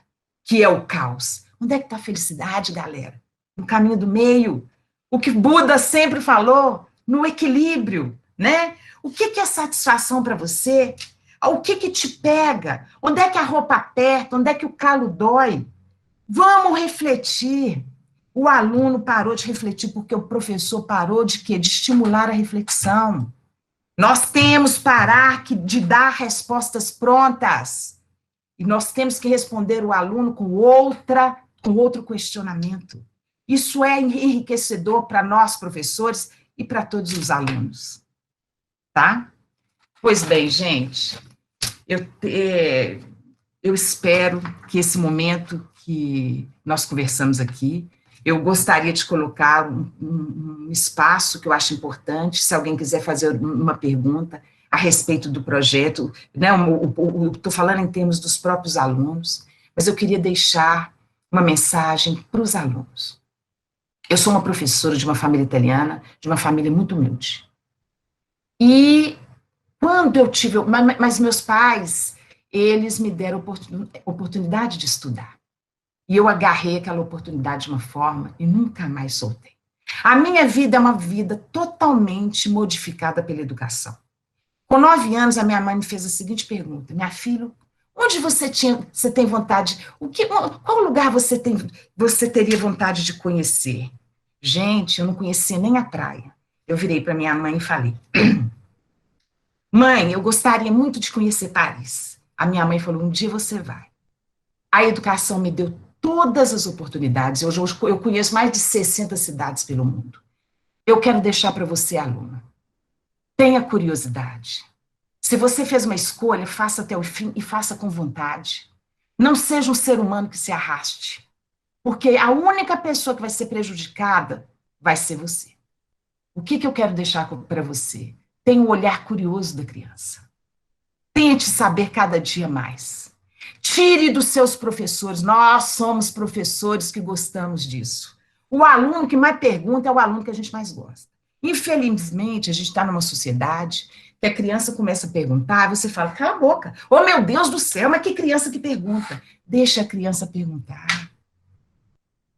Speaker 2: que é o caos. Onde é que está a felicidade, galera? No caminho do meio. O que Buda sempre falou, no equilíbrio, né? O que é satisfação para você? O que te pega? Onde é que a roupa aperta? Onde é que o calo dói? Vamos refletir. O aluno parou de refletir porque o professor parou de quê? De estimular a reflexão. Nós temos que parar de dar respostas prontas. E nós temos que responder o aluno com outro questionamento. Isso é enriquecedor para nós, professores, e para todos os alunos. Tá? Pois bem, gente, eu espero que esse momento que nós conversamos aqui, eu gostaria de colocar um espaço que eu acho importante, se alguém quiser fazer uma pergunta a respeito do projeto, né, estou falando em termos dos próprios alunos, mas eu queria deixar uma mensagem para os alunos. Eu sou uma professora de uma família italiana, de uma família muito humilde. E quando eu tive, mas meus pais, eles me deram oportunidade de estudar. E eu agarrei aquela oportunidade de uma forma e nunca mais soltei. A minha vida é uma vida totalmente modificada pela educação. Com 9 anos, a minha mãe me fez a seguinte pergunta: minha filha, onde você tem vontade, qual lugar você teria vontade de conhecer? Gente, eu não conhecia nem a praia. Eu virei para minha mãe e falei: mãe, eu gostaria muito de conhecer Paris. A minha mãe falou: um dia você vai. A educação me deu todas as oportunidades. Hoje eu conheço mais de 60 cidades pelo mundo. Eu quero deixar para você, aluna, tenha curiosidade. Se você fez uma escolha, faça até o fim e faça com vontade. Não seja um ser humano que se arraste, porque a única pessoa que vai ser prejudicada vai ser você. O que eu quero deixar para você? Tenha o olhar curioso da criança. Tente saber cada dia mais. Tire dos seus professores. Nós somos professores que gostamos disso. O aluno que mais pergunta é o aluno que a gente mais gosta. Infelizmente, a gente está numa sociedade que a criança começa a perguntar, você fala, cala a boca. Oh, meu Deus do céu, mas que criança que pergunta? Deixa a criança perguntar.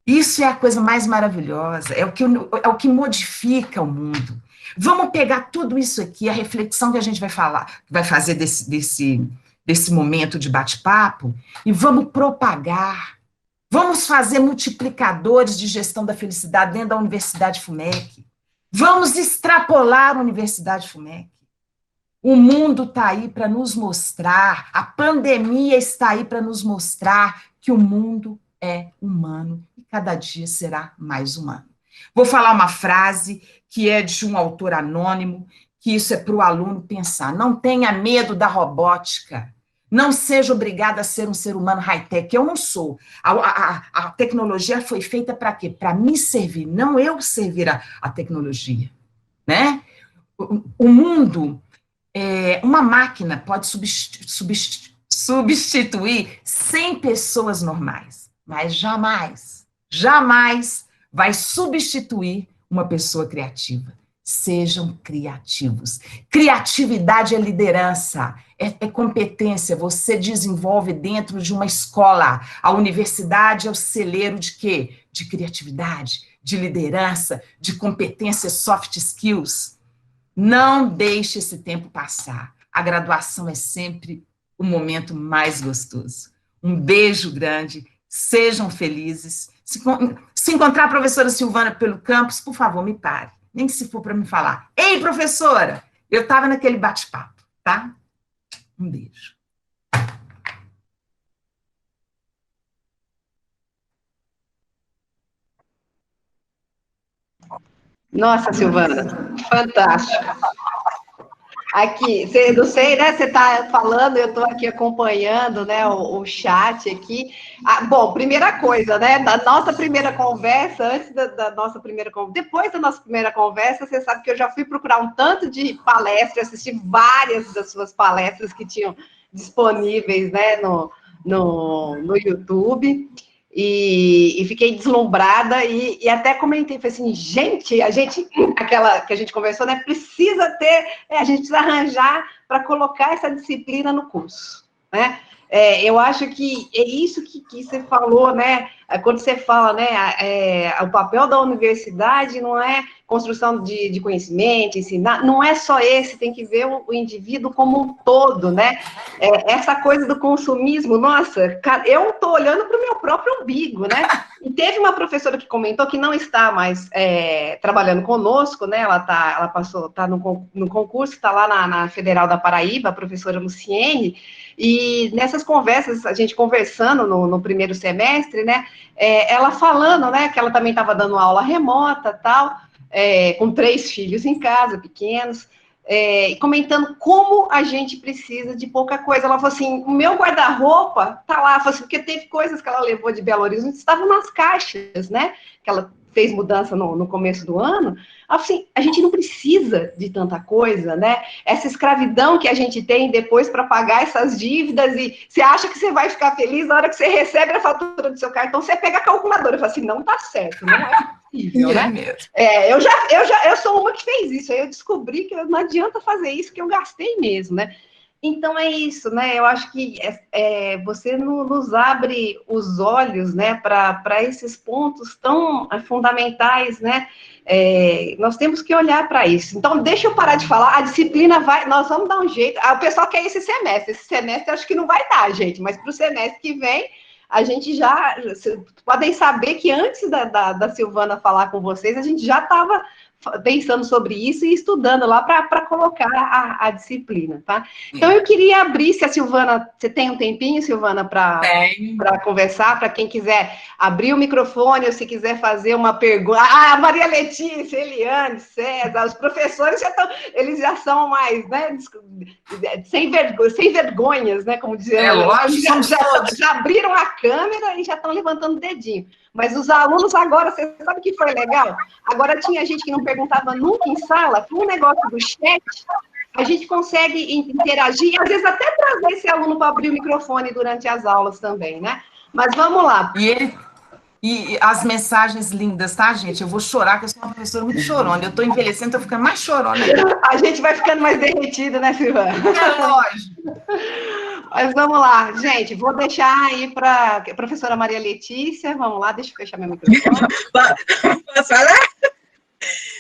Speaker 2: Isso é a coisa mais maravilhosa, é o que modifica o mundo. Vamos pegar tudo isso aqui, a reflexão que a gente vai fazer desse momento de bate-papo, e vamos propagar. Vamos fazer multiplicadores de gestão da felicidade dentro da Universidade FUMEC. Vamos extrapolar a Universidade FUMEC. O mundo está aí para nos mostrar, a pandemia está aí para nos mostrar que o mundo é humano e cada dia será mais humano. Vou falar uma frase que é de um autor anônimo, que isso é para o aluno pensar. Não tenha medo da robótica. Não seja obrigada a ser um ser humano high-tech. Eu não sou. A tecnologia foi feita para quê? Para me servir, não eu servir a tecnologia. Né? O mundo... uma máquina pode substituir 100 pessoas normais, mas jamais vai substituir uma pessoa criativa. Sejam criativos. Criatividade é liderança, é competência. Você desenvolve dentro de uma escola. A universidade é o celeiro de quê? De criatividade, de liderança, de competências soft skills. Não deixe esse tempo passar. A graduação é sempre o momento mais gostoso. Um beijo grande, sejam felizes. Se encontrar a professora Silvana pelo campus, por favor, me pare. Nem que se for para me falar. Ei, professora, eu estava naquele bate-papo, tá? Um beijo.
Speaker 1: Nossa, Silvana, fantástico. Aqui, não sei, né? Você está falando, eu estou aqui acompanhando, né, o chat aqui. Bom, primeira coisa, né? Da nossa primeira conversa, antes da nossa primeira conversa, depois da nossa primeira conversa, você sabe que eu já fui procurar um tanto de palestras, assisti várias das suas palestras que tinham disponíveis, né, no YouTube. E fiquei deslumbrada e até comentei, falei assim, gente, aquela que a gente conversou, né, precisa ter, a gente precisa arranjar para colocar essa disciplina no curso, né? Eu acho que é isso que você falou, né? Quando você fala, né, o papel da universidade não é construção de conhecimento, ensinar, não é só esse, tem que ver o indivíduo como um todo, né? Essa coisa do consumismo, nossa, eu estou olhando para o meu próprio umbigo, né? E teve uma professora que comentou que não está mais trabalhando conosco, né? Ela está no concurso, está lá na Federal da Paraíba, a professora Luciene, e nessas conversas, a gente conversando no primeiro semestre, né? Ela falando, né, que ela também estava dando aula remota, tal, com 3 filhos em casa, pequenos, e comentando como a gente precisa de pouca coisa. Ela falou assim, o meu guarda-roupa tá lá, falou assim, porque teve coisas que ela levou de Belo Horizonte, estavam nas caixas, né, que ela fez mudança no começo do ano. Assim, a gente não precisa de tanta coisa, né? Essa escravidão que a gente tem depois para pagar essas dívidas, e você acha que você vai ficar feliz na hora que você recebe a fatura do seu cartão, você pega a calculadora e fala assim, não tá certo, não é possível, né? Eu sou uma que fez isso, aí eu descobri que não adianta fazer isso, que eu gastei mesmo, né? Então é isso, né? Eu acho que você nos abre os olhos, né, para esses pontos tão fundamentais, né? Nós temos que olhar para isso. Então, deixa eu parar de falar. A disciplina nós vamos dar um jeito. O pessoal quer esse semestre. Esse semestre acho que não vai dar, gente, mas para o semestre que vem, a gente já. Podem saber que antes da Silvana falar com vocês, a gente já estava pensando sobre isso e estudando lá para colocar a disciplina, tá? Então, eu queria abrir, se a Silvana... Você tem um tempinho, Silvana, para conversar, para quem quiser abrir o microfone, ou se quiser fazer uma pergunta... Maria Letícia, Eliane, César, os professores eles já são mais, né, sem vergonhas, né, como dizer...
Speaker 2: lógico,
Speaker 1: já abriram a câmera e já estão levantando o dedinho. Mas os alunos agora, você sabe o que foi legal? Agora tinha gente que não perguntava nunca em sala, com o negócio do chat, a gente consegue interagir, e às vezes até trazer esse aluno para abrir o microfone durante as aulas também, né? Mas vamos lá.
Speaker 2: E as mensagens lindas, tá, gente? Eu vou chorar, porque eu sou uma professora muito chorona. Eu estou envelhecendo, estou ficando mais chorona ainda.
Speaker 1: A gente vai ficando mais derretido, né, Silvana?
Speaker 2: É lógico.
Speaker 1: Mas vamos lá, gente, vou deixar aí para a professora Maria Letícia, vamos lá, deixa eu fechar meu microfone.
Speaker 3: Posso falar?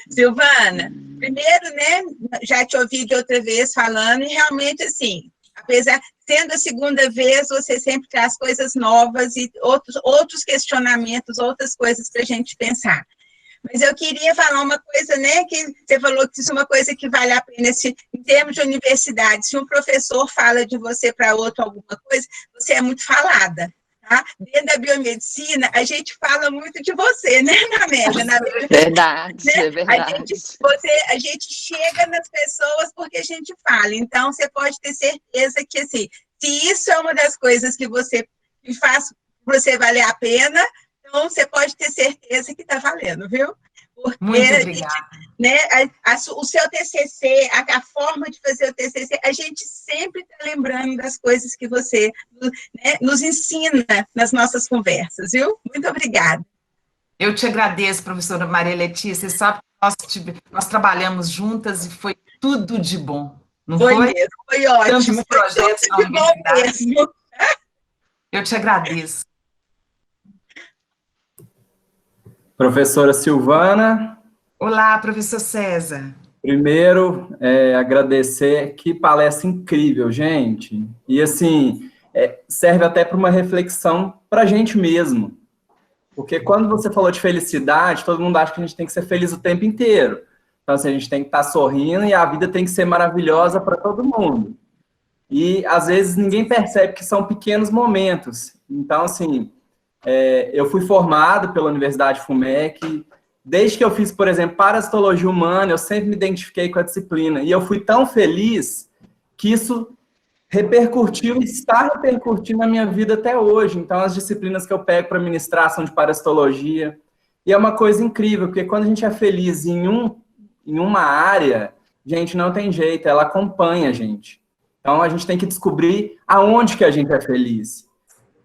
Speaker 3: Silvana, primeiro, né, já te ouvi de outra vez falando, e realmente, assim, apesar, sendo a segunda vez, você sempre traz coisas novas e outros questionamentos, outras coisas para a gente pensar. Mas eu queria falar uma coisa, né, que você falou que isso é uma coisa que vale a pena, em termos de universidade, se um professor fala de você para outro alguma coisa, você é muito falada, tá? Dentro da biomedicina, a gente fala muito de você, né, Amélia?
Speaker 4: Verdade,
Speaker 3: né?
Speaker 4: é verdade.
Speaker 3: A gente chega nas pessoas porque a gente fala, então você pode ter certeza que, assim, se isso é uma das coisas que faz você valer a pena, então, você pode ter certeza que está valendo, viu? Porque,
Speaker 2: muito obrigada.
Speaker 3: Né, o seu TCC, a forma de fazer o TCC, a gente sempre está lembrando das coisas que você, né, nos ensina nas nossas conversas, viu? Muito obrigada.
Speaker 2: Eu te agradeço, professora Maria Letícia. Você sabe que nós trabalhamos juntas e foi tudo de bom, não foi?
Speaker 3: Mesmo, foi ótimo.
Speaker 2: Tantos projetos na universidade.
Speaker 3: Mesmo.
Speaker 2: Eu te agradeço.
Speaker 5: Professora Silvana.
Speaker 2: Olá, professor César.
Speaker 5: Primeiro, agradecer, que palestra incrível, gente. E, assim, serve até para uma reflexão para a gente mesmo. Porque quando você falou de felicidade, todo mundo acha que a gente tem que ser feliz o tempo inteiro. Então, assim, a gente tem que estar sorrindo e a vida tem que ser maravilhosa para todo mundo. E, às vezes, ninguém percebe que são pequenos momentos. Então, assim... eu fui formado pela Universidade FUMEC, desde que eu fiz, por exemplo, parasitologia humana, eu sempre me identifiquei com a disciplina. E eu fui tão feliz que isso repercutiu e está repercutindo na minha vida até hoje. Então, as disciplinas que eu pego para ministrar são de parasitologia. E é uma coisa incrível, porque quando a gente é feliz em uma área, gente, não tem jeito, ela acompanha a gente. Então, a gente tem que descobrir aonde que a gente é feliz.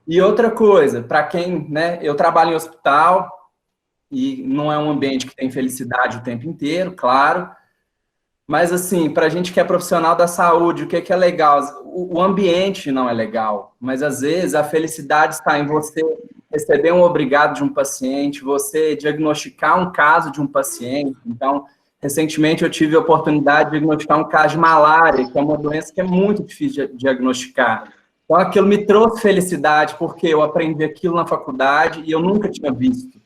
Speaker 5: E outra coisa, para quem, né, eu trabalho em hospital, e não é um ambiente que tem felicidade o tempo inteiro, claro, mas, assim, para a gente que é profissional da saúde, o que é legal? O ambiente não é legal, mas, às vezes, a felicidade está em você receber um obrigado de um paciente, você diagnosticar um caso de um paciente. Então, recentemente, eu tive a oportunidade de diagnosticar um caso de malária, que é uma doença que é muito difícil de diagnosticar. Então, aquilo me trouxe felicidade, porque eu aprendi aquilo na faculdade e eu nunca tinha visto.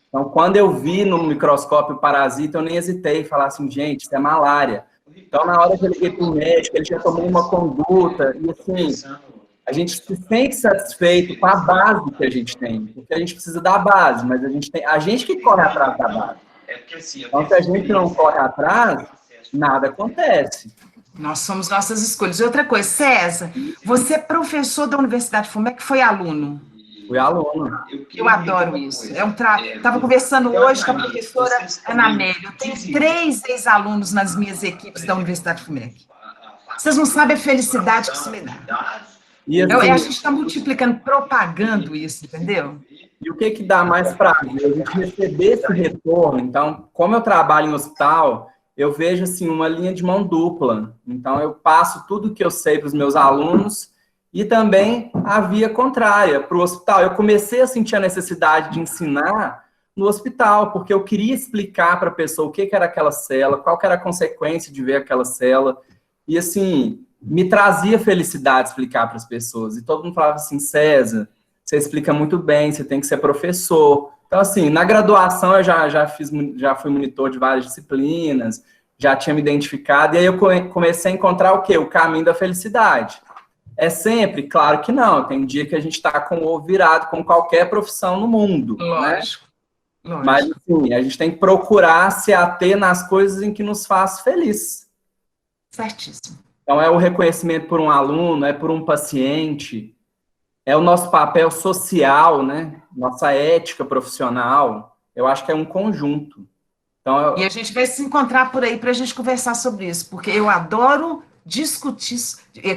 Speaker 5: Então, quando eu vi no microscópio o parasita, eu nem hesitei em falar assim, gente, isso é malária. Então, na hora que eu liguei para o médico, ele já tomou uma conduta, e assim, a gente se sente satisfeito com a base que a gente tem, porque a gente precisa da base, mas a gente que corre atrás da base. Então, se a gente não corre atrás, nada acontece.
Speaker 2: Nós somos nossas escolhas. E outra coisa, César, você é professor da Universidade FUMEC, foi aluno?
Speaker 5: Fui aluno.
Speaker 2: Eu adoro isso. Estava conversando hoje com a professora Ana Amélia. Eu tenho 3 ex-alunos nas minhas equipes da Universidade FUMEC. Vocês não sabem a felicidade que isso me dá.
Speaker 5: E, assim,
Speaker 2: a gente está multiplicando, propagando isso, entendeu?
Speaker 5: E o que dá mais prazer? A gente receber esse retorno. Então, como eu trabalho em hospital, eu vejo assim uma linha de mão dupla. Então, eu passo tudo que eu sei para os meus alunos e também a via contrária, para o hospital. Eu comecei a sentir a necessidade de ensinar no hospital, porque eu queria explicar para a pessoa o que era aquela célula, qual que era a consequência de ver aquela célula. E, assim, me trazia felicidade explicar para as pessoas. E todo mundo falava assim, César, você explica muito bem, você tem que ser professor. Então, assim, na graduação eu já fui monitor de várias disciplinas, já tinha me identificado, e aí eu comecei a encontrar o quê? O caminho da felicidade. É sempre? Claro que não. Tem dia que a gente está com o ovo virado com qualquer profissão no mundo.
Speaker 2: Lógico.
Speaker 5: Né? Lógico. Mas, assim, a gente tem que procurar se ater nas coisas em que nos faz feliz.
Speaker 2: Certíssimo.
Speaker 5: Então, é o reconhecimento por um aluno, é por um paciente, é o nosso papel social, né? Nossa ética profissional. Eu acho que é um conjunto. Então,
Speaker 2: E a gente vai se encontrar por aí para a gente conversar sobre isso, porque eu adoro discutir,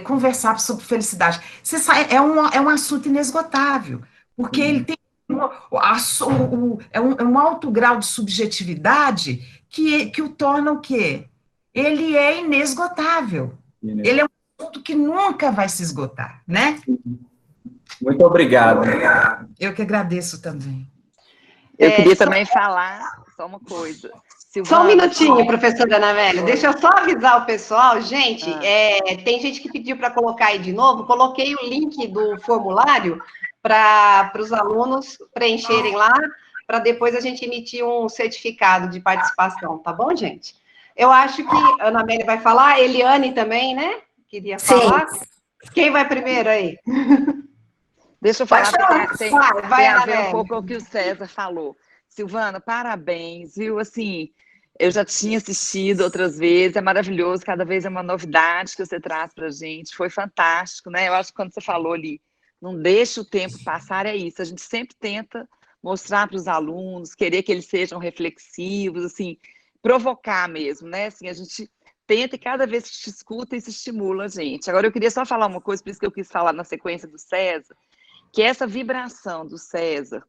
Speaker 2: conversar sobre felicidade. Você sabe, é um assunto inesgotável, porque ele tem um alto grau de subjetividade que o torna o quê? Ele é inesgotável. Ele é um assunto que nunca vai se esgotar, né?
Speaker 5: Muito obrigado.
Speaker 2: Eu que agradeço também.
Speaker 4: Eu queria também falar só uma coisa.
Speaker 1: Só um minutinho, professora Ana Amélia. Deixa eu só avisar o pessoal. Gente, tem gente que pediu para colocar aí de novo. Coloquei o link do formulário para os alunos preencherem lá, para depois a gente emitir um certificado de participação, tá bom, gente? Eu acho que a Ana Amélia vai falar, a Eliane também, né? Queria falar. Sim. Quem vai primeiro aí?
Speaker 4: Deixa eu falar, tem a ver um pouco com o que o César falou. Silvana, parabéns, viu? Assim, eu já tinha assistido outras vezes, é maravilhoso, cada vez é uma novidade que você traz para a gente, foi fantástico, né? Eu acho que quando você falou ali, não deixa o tempo passar, é isso, a gente sempre tenta mostrar para os alunos, querer que eles sejam reflexivos, assim, provocar mesmo, né? Assim, a gente tenta e cada vez que te escuta e se estimula a gente. Agora, eu queria só falar uma coisa, por isso que eu quis falar na sequência do César, que essa vibração do César,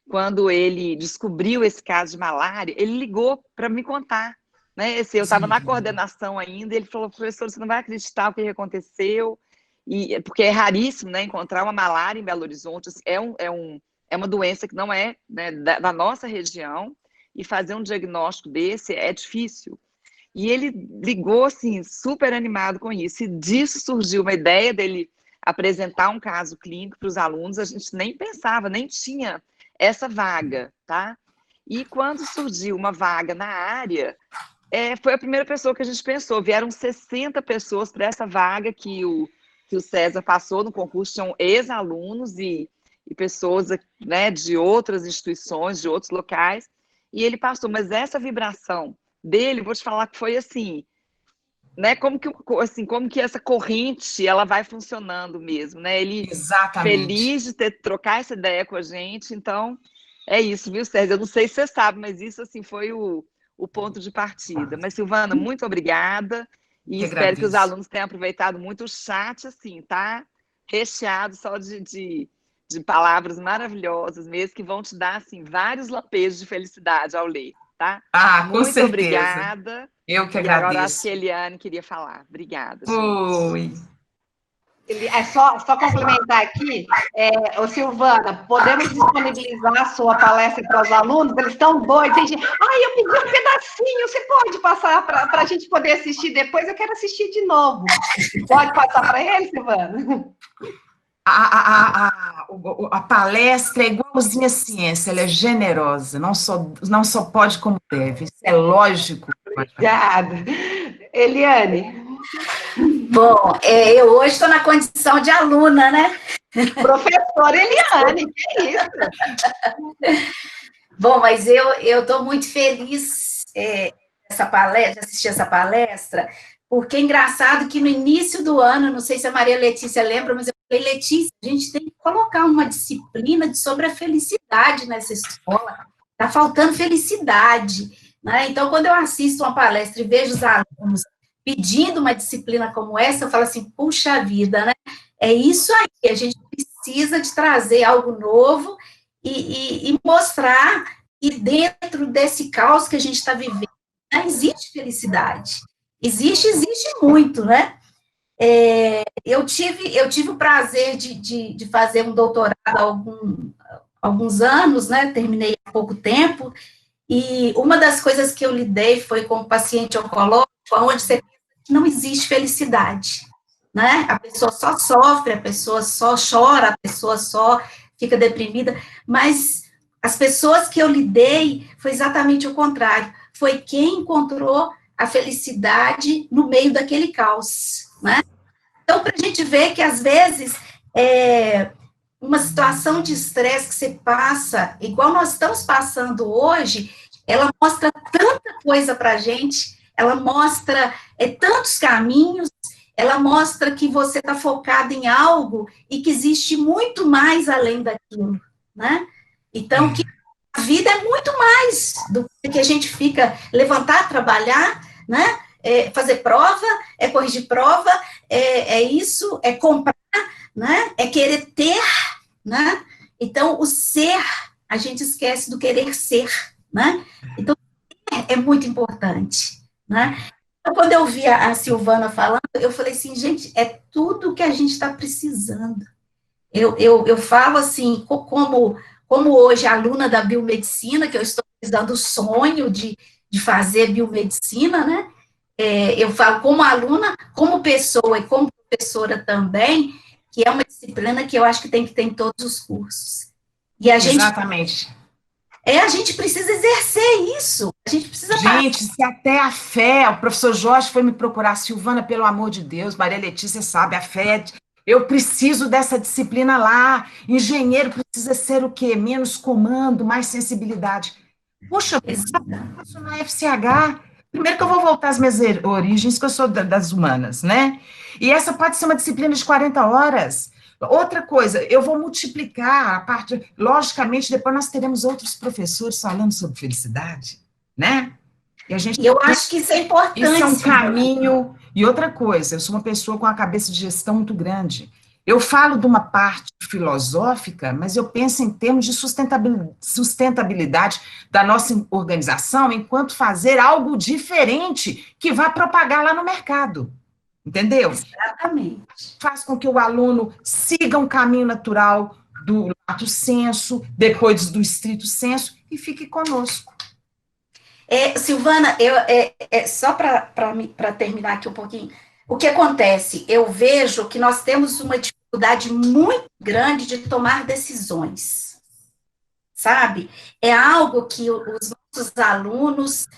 Speaker 4: quando ele descobriu esse caso de malária, ele ligou para me contar, né? Eu estava na coordenação ainda, e ele falou, professor, você não vai acreditar o que aconteceu, porque é raríssimo, né, encontrar uma malária em Belo Horizonte, é uma doença que não é, né, da nossa região, e fazer um diagnóstico desse é difícil. E ele ligou, assim, super animado com isso, e disso surgiu uma ideia dele apresentar um caso clínico para os alunos, a gente nem pensava, nem tinha essa vaga, tá? E quando surgiu uma vaga na área, foi a primeira pessoa que a gente pensou, vieram 60 pessoas para essa vaga que o César passou no concurso, tinham ex-alunos e pessoas, né, de outras instituições, de outros locais, e ele passou. Mas essa vibração dele, vou te falar que foi assim, né? Como que essa corrente ela vai funcionando mesmo, né? Ele feliz de trocar essa ideia com a gente. Então, é isso, viu, Sérgio? Eu não sei se você sabe, mas isso assim foi o ponto de partida. Mas, Silvana, muito obrigada. E espero que os alunos tenham aproveitado muito o chat, assim, tá? Recheado só de palavras maravilhosas mesmo, que vão te dar, assim, vários lampejos de felicidade ao ler, tá?
Speaker 2: Com certeza.
Speaker 4: Muito obrigada.
Speaker 2: Eu que
Speaker 4: agradeço. E agora acho
Speaker 2: agradeço.
Speaker 4: que a Eliane queria falar. Obrigada, gente.
Speaker 2: Oi.
Speaker 1: É só complementar aqui, ô Silvana, podemos disponibilizar a sua palestra para os alunos? Eles estão doidos. Eu pedi um pedacinho, você pode passar para a gente poder assistir depois? Eu quero assistir de novo. Pode passar para eles, Silvana?
Speaker 2: A palestra é igualzinha à ciência, ela é generosa, não só pode como deve, isso é lógico.
Speaker 1: Obrigada. Eliane?
Speaker 6: Bom, eu hoje estou na condição de aluna, né?
Speaker 1: Professora Eliane, que isso?
Speaker 6: Bom, mas eu estou muito feliz de assistir essa palestra, porque é engraçado que no início do ano, não sei se a Maria Letícia lembra, mas eu falei, Letícia, a gente tem que colocar uma disciplina sobre a felicidade nessa escola, está faltando felicidade, né? Então, quando eu assisto uma palestra e vejo os alunos pedindo uma disciplina como essa, eu falo assim, puxa vida, né? É isso aí, a gente precisa de trazer algo novo e mostrar que dentro desse caos que a gente está vivendo, né, existe felicidade. Existe muito, né? Eu tive o prazer de fazer um doutorado há alguns anos, né? Terminei há pouco tempo, e uma das coisas que eu lidei foi com o paciente oncológico, onde você não existe felicidade, né? A pessoa só sofre, a pessoa só chora, a pessoa só fica deprimida, mas as pessoas que eu lidei foi exatamente o contrário, foi quem encontrou a felicidade no meio daquele caos, né? Então, para a gente ver que, às vezes, uma situação de estresse que você passa, igual nós estamos passando hoje, ela mostra tanta coisa para a gente, ela mostra tantos caminhos, ela mostra que você está focado em algo e que existe muito mais além daquilo, né? Então, que a vida é muito mais do que a gente fica levantar, trabalhar, né? Fazer prova, corrigir prova, isso, comprar, né? Querer ter, né? Então, o ser, a gente esquece do querer ser, né? Então, é muito importante, né? Então, quando eu vi a Silvana falando, eu falei assim, gente, é tudo que a gente está precisando. Eu falo assim, como hoje aluna da biomedicina, que eu estou precisando do sonho de fazer biomedicina, né? Eu falo como aluna, como pessoa e como professora também, que é uma disciplina que eu acho que tem que ter em todos os cursos. E a gente...
Speaker 2: Exatamente.
Speaker 6: A gente precisa exercer isso. A gente precisa...
Speaker 2: Gente, se até a fé... O professor Jorge foi me procurar. Silvana, pelo amor de Deus, Maria Letícia sabe, a fé... Eu preciso dessa disciplina lá. Engenheiro precisa ser o quê? Menos comando, mais sensibilidade. Poxa, isso na FCH... Primeiro que eu vou voltar às minhas origens, que eu sou das humanas, né? E essa pode ser uma disciplina de 40 horas. Outra coisa, eu vou multiplicar a parte... Logicamente, depois nós teremos outros professores falando sobre felicidade, né? E
Speaker 6: eu acho que isso é importante.
Speaker 2: Isso é um caminho. E outra coisa, eu sou uma pessoa com a cabeça de gestão muito grande. Eu falo de uma parte filosófica, mas eu penso em termos de sustentabilidade da nossa organização, enquanto fazer algo diferente que vá propagar lá no mercado. Entendeu?
Speaker 6: Exatamente.
Speaker 2: Faz com que o aluno siga um caminho natural do lato sensu, depois do estrito sensu, e fique conosco.
Speaker 6: Silvana, só para terminar aqui um pouquinho, o que acontece? Eu vejo que nós temos uma dificuldade muito grande de tomar decisões, sabe? É algo que os nossos alunos,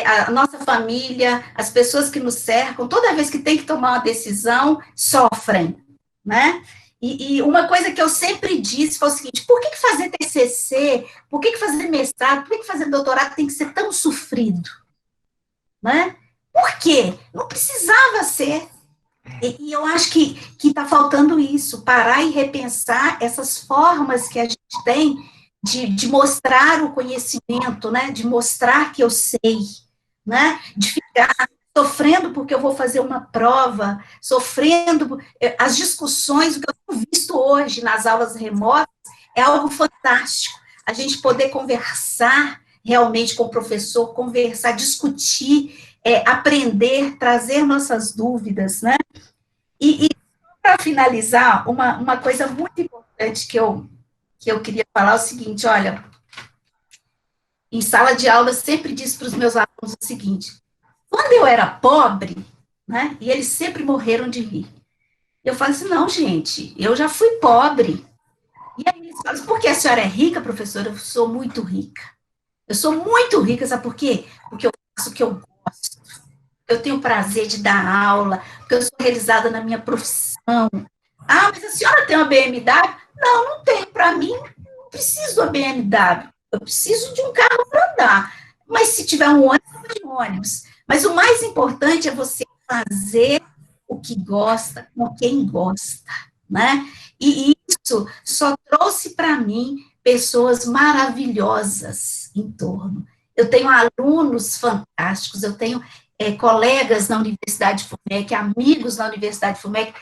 Speaker 6: a nossa família, as pessoas que nos cercam, toda vez que tem que tomar uma decisão, sofrem, né? E uma coisa que eu sempre disse foi o seguinte: por que fazer TCC, por que fazer mestrado, por que fazer doutorado tem que ser tão sofrido? Né? Por quê? Não precisava ser. E eu acho que está faltando isso, parar e repensar essas formas que a gente tem de mostrar o conhecimento, né? De mostrar que eu sei, né? De ficar sofrendo porque eu vou fazer uma prova, sofrendo. As discussões, o que eu tenho visto hoje nas aulas remotas, é algo fantástico. A gente poder conversar realmente com o professor, conversar, discutir, aprender, trazer nossas dúvidas, né? E para finalizar, uma coisa muito importante que eu queria falar é o seguinte: olha, em sala de aula, eu sempre disse para os meus alunos o seguinte: quando eu era pobre, né, e eles sempre morreram de rir, eu falo assim, não, gente, eu já fui pobre. E aí eles falam, por que a senhora é rica, professora? Eu sou muito rica. Eu sou muito rica, sabe por quê? Porque eu faço o que eu gosto. Eu tenho prazer de dar aula, porque eu sou realizada na minha profissão. Ah, mas a senhora tem uma BMW? Não, não tenho. Para mim, não preciso de uma BMW. Eu preciso de um carro para andar. Mas se tiver um ônibus, eu vou de ônibus. Mas o mais importante é você fazer o que gosta com quem gosta, né? E isso só trouxe para mim pessoas maravilhosas em torno. Eu tenho alunos fantásticos, eu tenho colegas na Universidade FUMEC, amigos na Universidade FUMEC,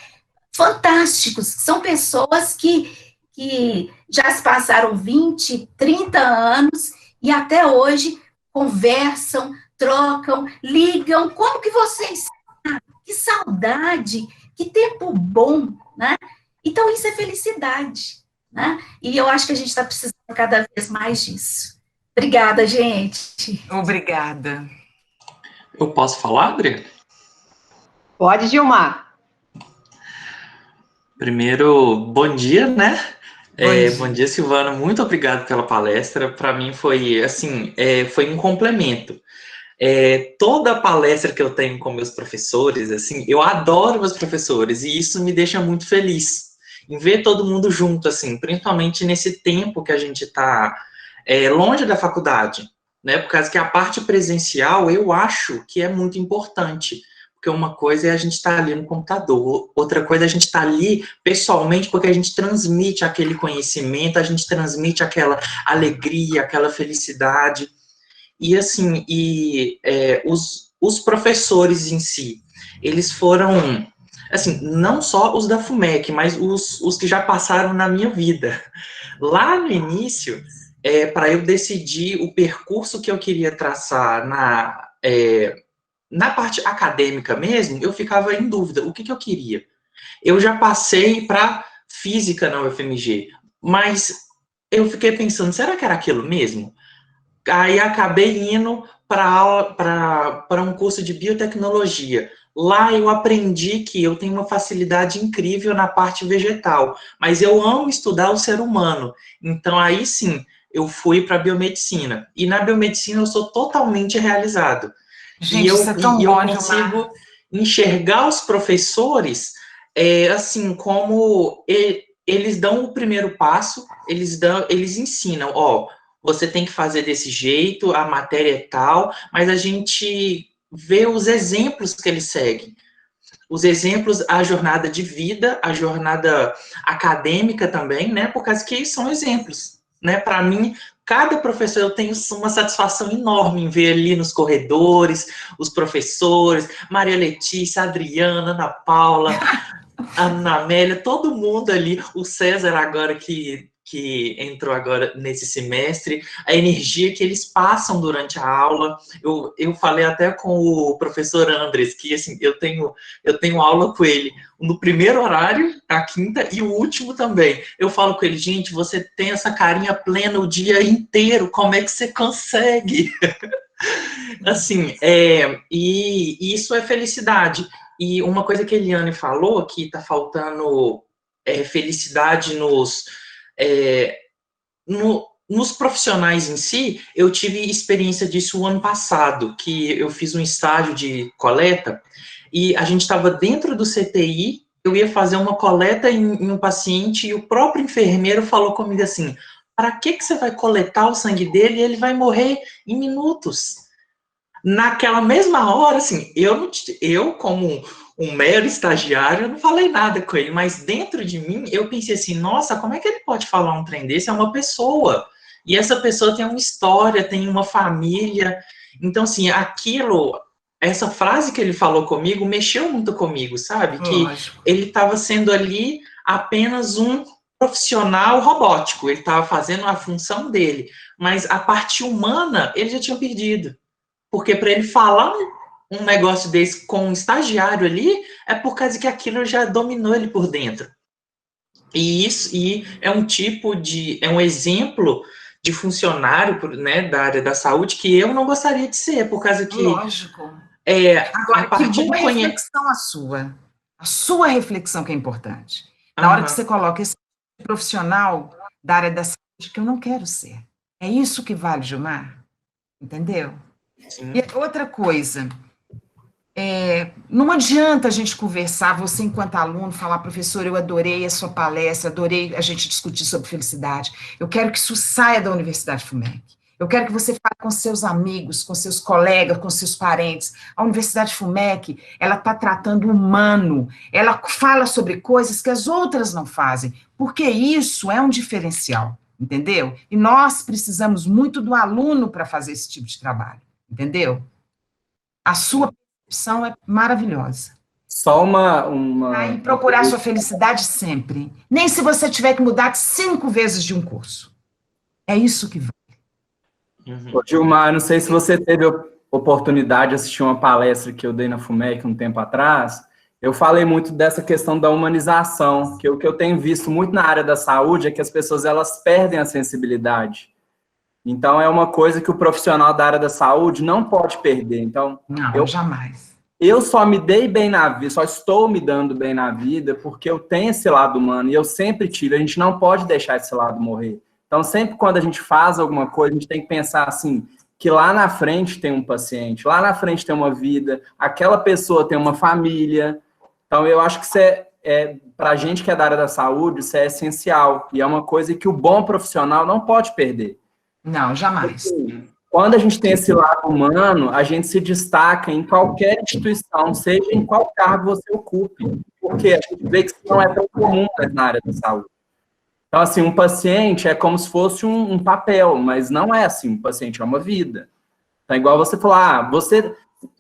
Speaker 6: fantásticos, são pessoas que já se passaram 20, 30 anos e até hoje conversam, trocam, ligam. Como que vocês estão? Que saudade, que tempo bom, né? Então, isso é felicidade, né? E eu acho que a gente está precisando cada vez mais disso. Obrigada, gente.
Speaker 2: Obrigada.
Speaker 7: Eu posso falar, Adriana?
Speaker 1: Pode, Gilmar.
Speaker 7: Primeiro, bom dia, né? Bom dia, Silvana. Muito obrigado pela palestra. Para mim foi, assim, foi um complemento. Toda palestra que eu tenho com meus professores, assim, eu adoro meus professores e isso me deixa muito feliz em ver todo mundo junto, assim, principalmente nesse tempo que a gente está longe da faculdade, né? Por causa que a parte presencial eu acho que é muito importante, porque uma coisa é a gente estar ali no computador, outra coisa é a gente estar ali pessoalmente, porque a gente transmite aquele conhecimento, a gente transmite aquela alegria, aquela felicidade. E, assim, os professores em si, eles foram, assim, não só os da FUMEC, mas os que já passaram na minha vida. Lá no início, para eu decidir o percurso que eu queria traçar na parte acadêmica mesmo, eu ficava em dúvida, o que eu queria? Eu já passei para física na UFMG, mas eu fiquei pensando, será que era aquilo mesmo? Aí acabei indo para um curso de biotecnologia. Lá eu aprendi que eu tenho uma facilidade incrível na parte vegetal, mas eu amo estudar o ser humano. Então aí sim, eu fui para a biomedicina. E na biomedicina eu sou totalmente realizado.
Speaker 2: Gente, isso é tão bom,
Speaker 7: eu consigo enxergar os professores assim, como eles dão o primeiro passo, eles ensinam, você tem que fazer desse jeito, a matéria é tal, mas a gente vê os exemplos que eles seguem. Os exemplos, a jornada de vida, a jornada acadêmica também, né? Por causa que são exemplos, né? Para mim, cada professor, eu tenho uma satisfação enorme em ver ali nos corredores, os professores, Maria Letícia, Adriana, Ana Paula, Ana Amélia, todo mundo ali, o César agora que entrou agora nesse semestre, a energia que eles passam durante a aula. Eu falei até com o professor Andres, que assim, eu tenho aula com ele no primeiro horário, a quinta, e o último também. Eu falo com ele, gente, você tem essa carinha plena o dia inteiro, como é que você consegue? Assim, e isso é felicidade. E uma coisa que a Eliane falou, que está faltando felicidade nos profissionais em si, eu tive experiência disso o ano passado, que eu fiz um estágio de coleta, e a gente estava dentro do CTI, eu ia fazer uma coleta em um paciente e o próprio enfermeiro falou comigo assim, para que você vai coletar o sangue dele e ele vai morrer em minutos? Naquela mesma hora, assim, eu como um mero estagiário, eu não falei nada com ele, mas dentro de mim, eu pensei assim, nossa, como é que ele pode falar um trem desse? É uma pessoa, e essa pessoa tem uma história, tem uma família, então, assim, essa frase que ele falou comigo, mexeu muito comigo, sabe? Que ele estava sendo ali apenas um profissional robótico, ele estava fazendo a função dele, mas a parte humana, ele já tinha perdido. Porque para ele falar um negócio desse com um estagiário ali, é por causa que aquilo já dominou ele por dentro. E é um exemplo de funcionário, né, da área da saúde que eu não gostaria de ser, por causa que...
Speaker 2: Lógico. Agora, que boa reflexão a sua reflexão que é importante. Na hora que você coloca esse profissional da área da saúde que eu não quero ser. É isso que vale, Gilmar? Entendeu? Sim. E outra coisa, não adianta a gente conversar, você enquanto aluno, falar, professor, eu adorei a sua palestra, adorei a gente discutir sobre felicidade, eu quero que isso saia da Universidade FUMEC, eu quero que você fale com seus amigos, com seus colegas, com seus parentes. A Universidade FUMEC, ela está tratando o humano, ela fala sobre coisas que as outras não fazem, porque isso é um diferencial, entendeu? E nós precisamos muito do aluno para fazer esse tipo de trabalho. Entendeu? A sua percepção é maravilhosa.
Speaker 5: Só
Speaker 2: E procurar sua felicidade sempre. Nem se você tiver que mudar 5 vezes de um curso. É isso que vale.
Speaker 5: Ô, Gilmar, não sei se você teve a oportunidade de assistir uma palestra que eu dei na FUMEC um tempo atrás. Eu falei muito dessa questão da humanização, que o que eu tenho visto muito na área da saúde é que as pessoas elas perdem a sensibilidade. Então, é uma coisa que o profissional da área da saúde não pode perder. Então,
Speaker 2: não, jamais.
Speaker 5: Eu só me dei bem na vida, só estou me dando bem na vida porque eu tenho esse lado humano e eu sempre tive. A gente não pode deixar esse lado morrer. Então, sempre quando a gente faz alguma coisa, a gente tem que pensar assim, que lá na frente tem um paciente, lá na frente tem uma vida, aquela pessoa tem uma família. Então, eu acho que isso para a gente que é da área da saúde, isso é essencial. E é uma coisa que o bom profissional não pode perder.
Speaker 2: Não, jamais.
Speaker 5: Quando a gente tem esse lado humano, a gente se destaca em qualquer instituição, seja em qual cargo você ocupe, porque a gente vê que isso não é tão comum na área da saúde. Então, assim, um paciente é como se fosse um papel, mas não é assim, um paciente é uma vida. Então, igual você falou,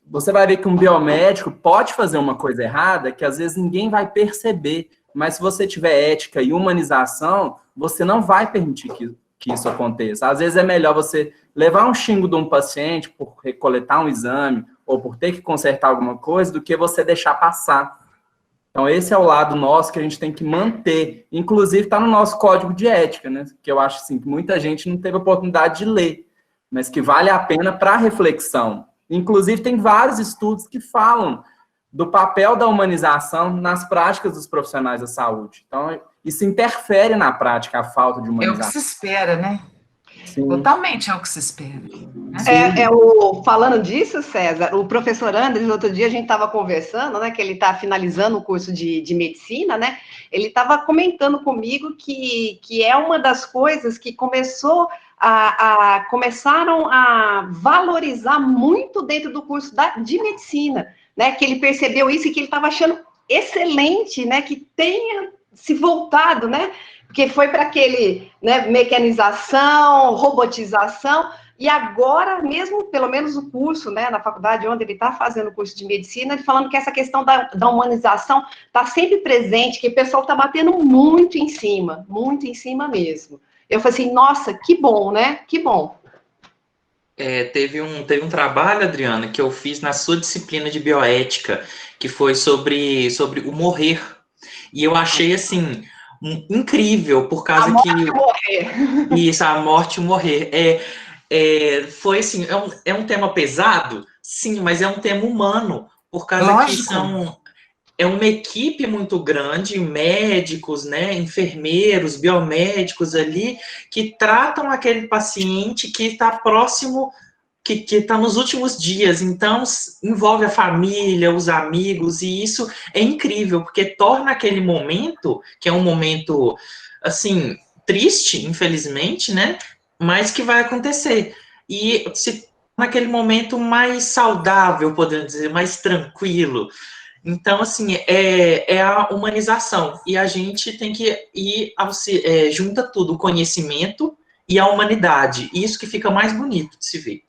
Speaker 5: você vai ver que um biomédico pode fazer uma coisa errada que às vezes ninguém vai perceber, mas se você tiver ética e humanização, você não vai permitir que isso aconteça. Às vezes é melhor você levar um xingo de um paciente por recoletar um exame ou por ter que consertar alguma coisa do que você deixar passar. Então, esse é o lado nosso que a gente tem que manter. Inclusive, está no nosso código de ética, né? Que eu acho assim, que muita gente não teve a oportunidade de ler, mas que vale a pena para reflexão. Inclusive, tem vários estudos que falam do papel da humanização nas práticas dos profissionais da saúde. Então, isso interfere na prática, a falta de humanização.
Speaker 2: É o que se espera, né? Sim. Totalmente é o que se espera.
Speaker 1: Falando disso, César, o professor Andres, outro dia a gente estava conversando, né, que ele está finalizando o curso de medicina, né, ele estava comentando comigo que é uma das coisas que começaram a valorizar muito dentro do curso de medicina, né, que ele percebeu isso e que ele estava achando excelente, né, que tenha se voltado, né, porque foi para aquele, né, mecanização, robotização, e agora mesmo, pelo menos o curso, né, na faculdade onde ele está fazendo o curso de medicina, ele falando que essa questão da humanização está sempre presente, que o pessoal está batendo muito em cima mesmo. Eu falei assim, nossa, que bom, né, que bom.
Speaker 7: Teve um trabalho, Adriana, que eu fiz na sua disciplina de bioética, que foi sobre o morrer, e eu achei, assim, incrível, por causa que... A morte e o morrer. Isso, a morte e o morrer. Foi assim, é um tema pesado, sim, mas é um tema humano, por causa
Speaker 2: Lógico.
Speaker 7: que é uma equipe muito grande, médicos, né, enfermeiros, biomédicos ali, que tratam aquele paciente que está próximo que está nos últimos dias, então envolve a família, os amigos, e isso é incrível, porque torna aquele momento, que é um momento, assim, triste, infelizmente, né, mas que vai acontecer, e se naquele momento mais saudável, podemos dizer, mais tranquilo. Então, assim, é a humanização, e a gente tem que ir, junta tudo, o conhecimento e a humanidade, e isso que fica mais bonito de se ver.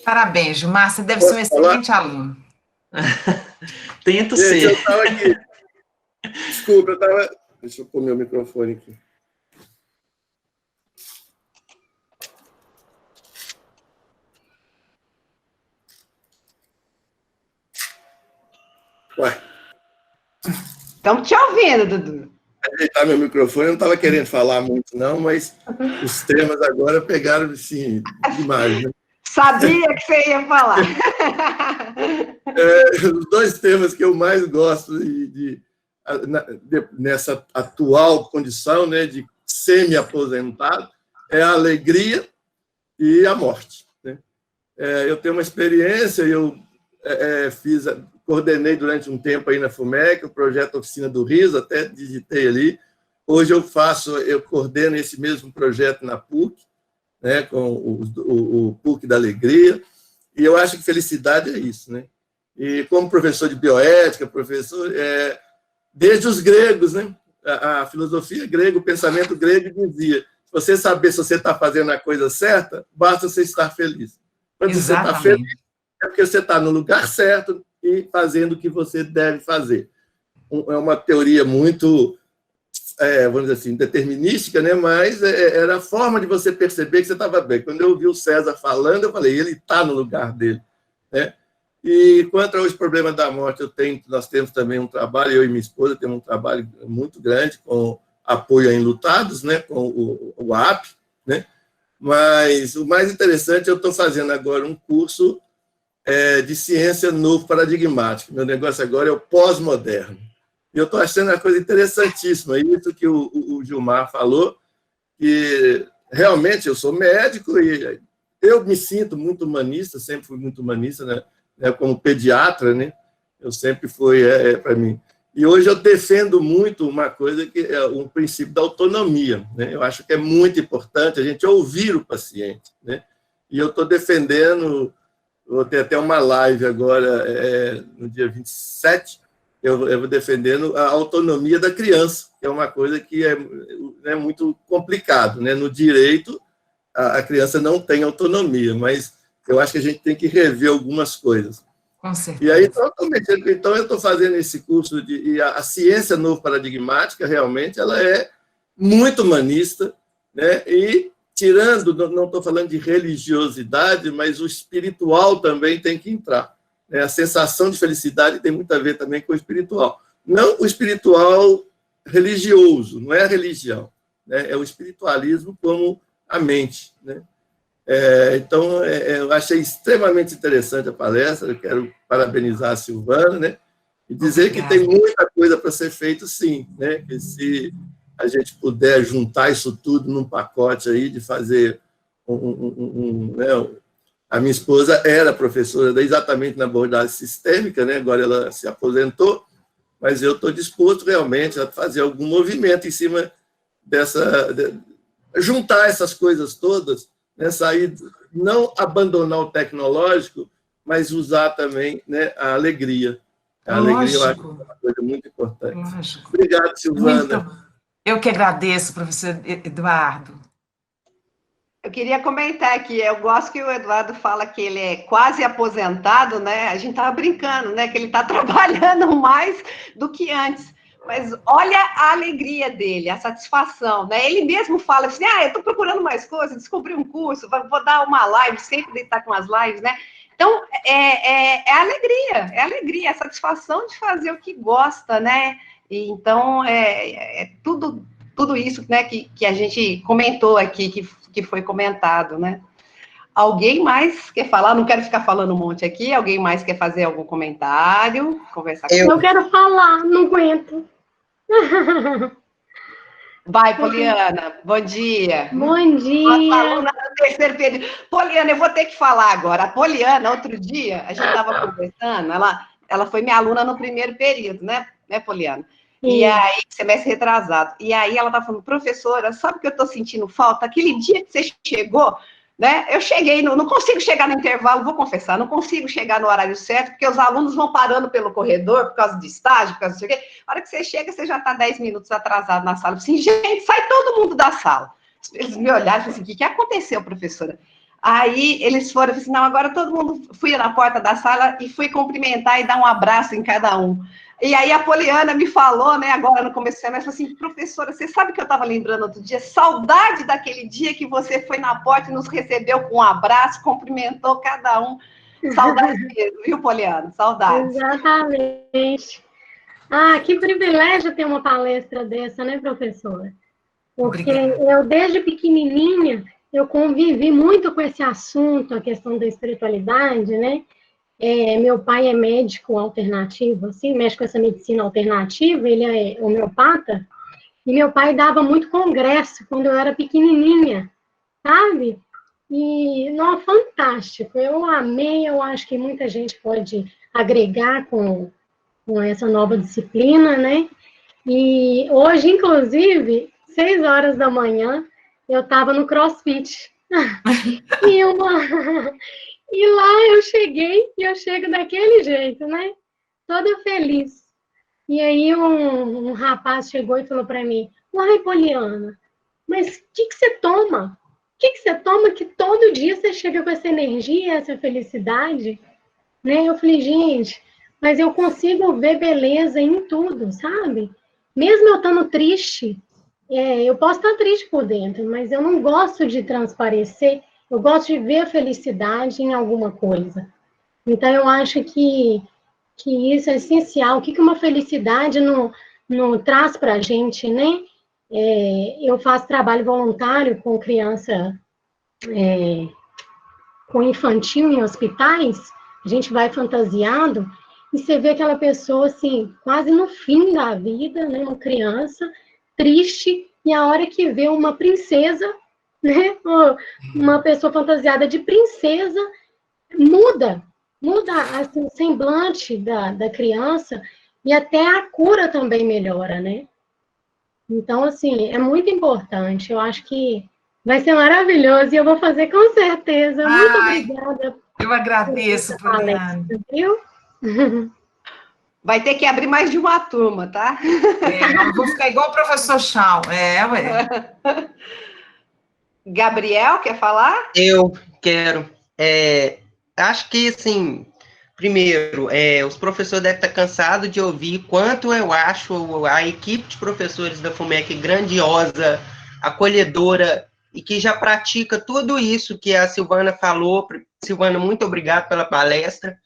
Speaker 2: Parabéns, Gilmar, você deve ser um excelente aluno.
Speaker 7: Tento
Speaker 8: Gente,
Speaker 7: ser.
Speaker 8: eu estava aqui. Desculpa, eu estava... Deixa eu pôr meu microfone aqui. Ué.
Speaker 1: Estamos te ouvindo, Dudu.
Speaker 8: Ajeitar meu microfone, eu não estava querendo falar muito, não, mas os temas agora pegaram, assim, demais, né?
Speaker 1: Sabia que você ia falar.
Speaker 8: Os dois temas que eu mais gosto nessa atual condição, né, de semi-aposentado é a alegria e a morte, né? Eu tenho uma experiência, eu coordenei durante um tempo aí na FUMEC, o projeto Oficina do Riso, até digitei ali. Hoje eu coordeno esse mesmo projeto na PUC, né, com o PUC da Alegria, e eu acho que felicidade é isso, né? E como professor de bioética, desde os gregos, né? A filosofia grega, o pensamento grego dizia: se você saber se você está fazendo a coisa certa, basta você estar feliz. Quando você está feliz, é porque você está no lugar certo e fazendo o que você deve fazer. É uma teoria muito, vamos dizer assim, determinística, né? Mas era a forma de você perceber que você estava bem. Quando eu ouvi o César falando, eu falei, ele está no lugar dele, né? E quanto aos problemas da morte, nós temos também um trabalho, eu e minha esposa temos um trabalho muito grande com apoio a enlutados, né? Com o AP, né? Mas o mais interessante, eu estou fazendo agora um curso de ciência novo paradigmática. Meu negócio agora é o pós-moderno. E eu estou achando uma coisa interessantíssima, isso que o Gilmar falou, que realmente eu sou médico e eu me sinto muito humanista, sempre fui muito humanista, né? Como pediatra, né? Eu sempre fui, para mim. E hoje eu defendo muito uma coisa que é um princípio da autonomia, né? Eu acho que é muito importante a gente ouvir o paciente, né? E eu estou defendendo, vou ter até uma live agora, no dia 27, eu vou defendendo a autonomia da criança, que é uma coisa que é muito complicado, né? No direito, a criança não tem autonomia, mas eu acho que a gente tem que rever algumas coisas.
Speaker 2: Com certeza.
Speaker 8: E aí, então eu estou fazendo esse curso e a ciência novo paradigmática, realmente, ela é muito humanista, né? E tirando, não estou falando de religiosidade, mas o espiritual também tem que entrar. A sensação de felicidade tem muito a ver também com o espiritual. Não o espiritual religioso, não é a religião, né? É o espiritualismo como a mente, né? Então, eu achei extremamente interessante a palestra, eu quero parabenizar a Silvana, né? E dizer que tem muita coisa para ser feito, sim, né? Que se a gente puder juntar isso tudo num pacote aí, de fazer né? A minha esposa era professora exatamente na abordagem sistêmica, né? Agora ela se aposentou, mas eu estou disposto realmente a fazer algum movimento em cima juntar essas coisas todas, né? Sair, não abandonar o tecnológico, mas usar também, né, a alegria. A alegria, eu acho que é uma coisa muito importante. Lógico. Obrigado, Silvana.
Speaker 2: Eu que agradeço, professor Eduardo.
Speaker 1: Eu queria comentar aqui, eu gosto que o Eduardo fala que ele é quase aposentado, né? A gente estava brincando, né? Que ele está trabalhando mais do que antes. Mas olha a alegria dele, a satisfação, né? Ele mesmo fala assim, eu estou procurando mais coisas, descobri um curso, vou dar uma live, sempre ele está com as lives, né? Então, é alegria, a satisfação de fazer o que gosta, né? E, então, tudo isso, né, que a gente comentou aqui, que foi comentado, né? Alguém mais quer falar? Não quero ficar falando um monte aqui. Alguém mais quer fazer algum comentário? Conversar com
Speaker 9: Eu quero falar, não aguento.
Speaker 1: Vai, Poliana, bom dia.
Speaker 6: Bom dia.
Speaker 1: Nossa aluna do terceiro período. Poliana, eu vou ter que falar agora. A Poliana, outro dia, a gente estava conversando, ela foi minha aluna no primeiro período, né Poliana? E aí, semestre retrasado. E aí ela estava falando, professora, sabe o que eu estou sentindo falta? Aquele dia que você chegou, né? Eu cheguei, não consigo chegar no intervalo, vou confessar, não consigo chegar no horário certo, porque os alunos vão parando pelo corredor por causa de estágio, por causa de... A hora que você chega, você já está 10 minutos atrasado na sala. Eu falei assim, gente, sai todo mundo da sala. Eles me olharam e falaram assim, o que aconteceu, professora? Aí eles foram, eu falei assim, não, agora todo mundo... Fui na porta da sala e fui cumprimentar e dar um abraço em cada um. E aí a Poliana me falou, né, agora no começo do semestre, assim, professora, você sabe que eu estava lembrando outro dia? Saudade daquele dia que você foi na porta e nos recebeu com um abraço, cumprimentou cada um. Saudade mesmo, viu, Poliana? Saudade.
Speaker 9: Exatamente. Ah, que privilégio ter uma palestra dessa, né, professora? Porque eu, desde pequenininha, eu convivi muito com esse assunto, a questão da espiritualidade, né? Meu pai é médico alternativo, assim, mexe com essa medicina alternativa, ele é homeopata, e meu pai dava muito congresso quando eu era pequenininha, sabe? E, não, fantástico, eu amei, eu acho que muita gente pode agregar com essa nova disciplina, né? E hoje, inclusive, 6 horas da manhã, eu estava no CrossFit. E lá eu cheguei, e eu chego daquele jeito, né? Toda feliz. E aí um rapaz chegou e falou para mim, uai, Poliana, mas o que você toma? O que você toma que todo dia você chega com essa energia, essa felicidade? Né? Eu falei, gente, mas eu consigo ver beleza em tudo, sabe? Mesmo eu estando triste, eu posso estar triste por dentro, mas eu não gosto de transparecer, eu gosto de ver a felicidade em alguma coisa. Então, eu acho que isso é essencial. O que uma felicidade não traz para a gente, né? Eu faço trabalho voluntário com criança, com infantil em hospitais, a gente vai fantasiado, e você vê aquela pessoa, assim, quase no fim da vida, né? Uma criança triste, e a hora que vê uma princesa, né? Uma pessoa fantasiada de princesa, muda assim, o semblante da criança, e até a cura também melhora, né? Então, assim, é muito importante. Eu acho que vai ser maravilhoso, e eu vou fazer com certeza. Muito obrigada.
Speaker 2: Eu agradeço, Poliana.
Speaker 9: Viu?
Speaker 1: Vai ter que abrir mais de uma turma, tá?
Speaker 2: Eu vou ficar igual o professor Chau. Ué.
Speaker 1: Gabriel, quer falar?
Speaker 10: Eu quero. Acho que, assim, primeiro, os professores devem estar cansados de ouvir quanto eu acho a equipe de professores da FUMEC grandiosa, acolhedora, e que já pratica tudo isso que a Silvana falou. Silvana, muito obrigado pela palestra.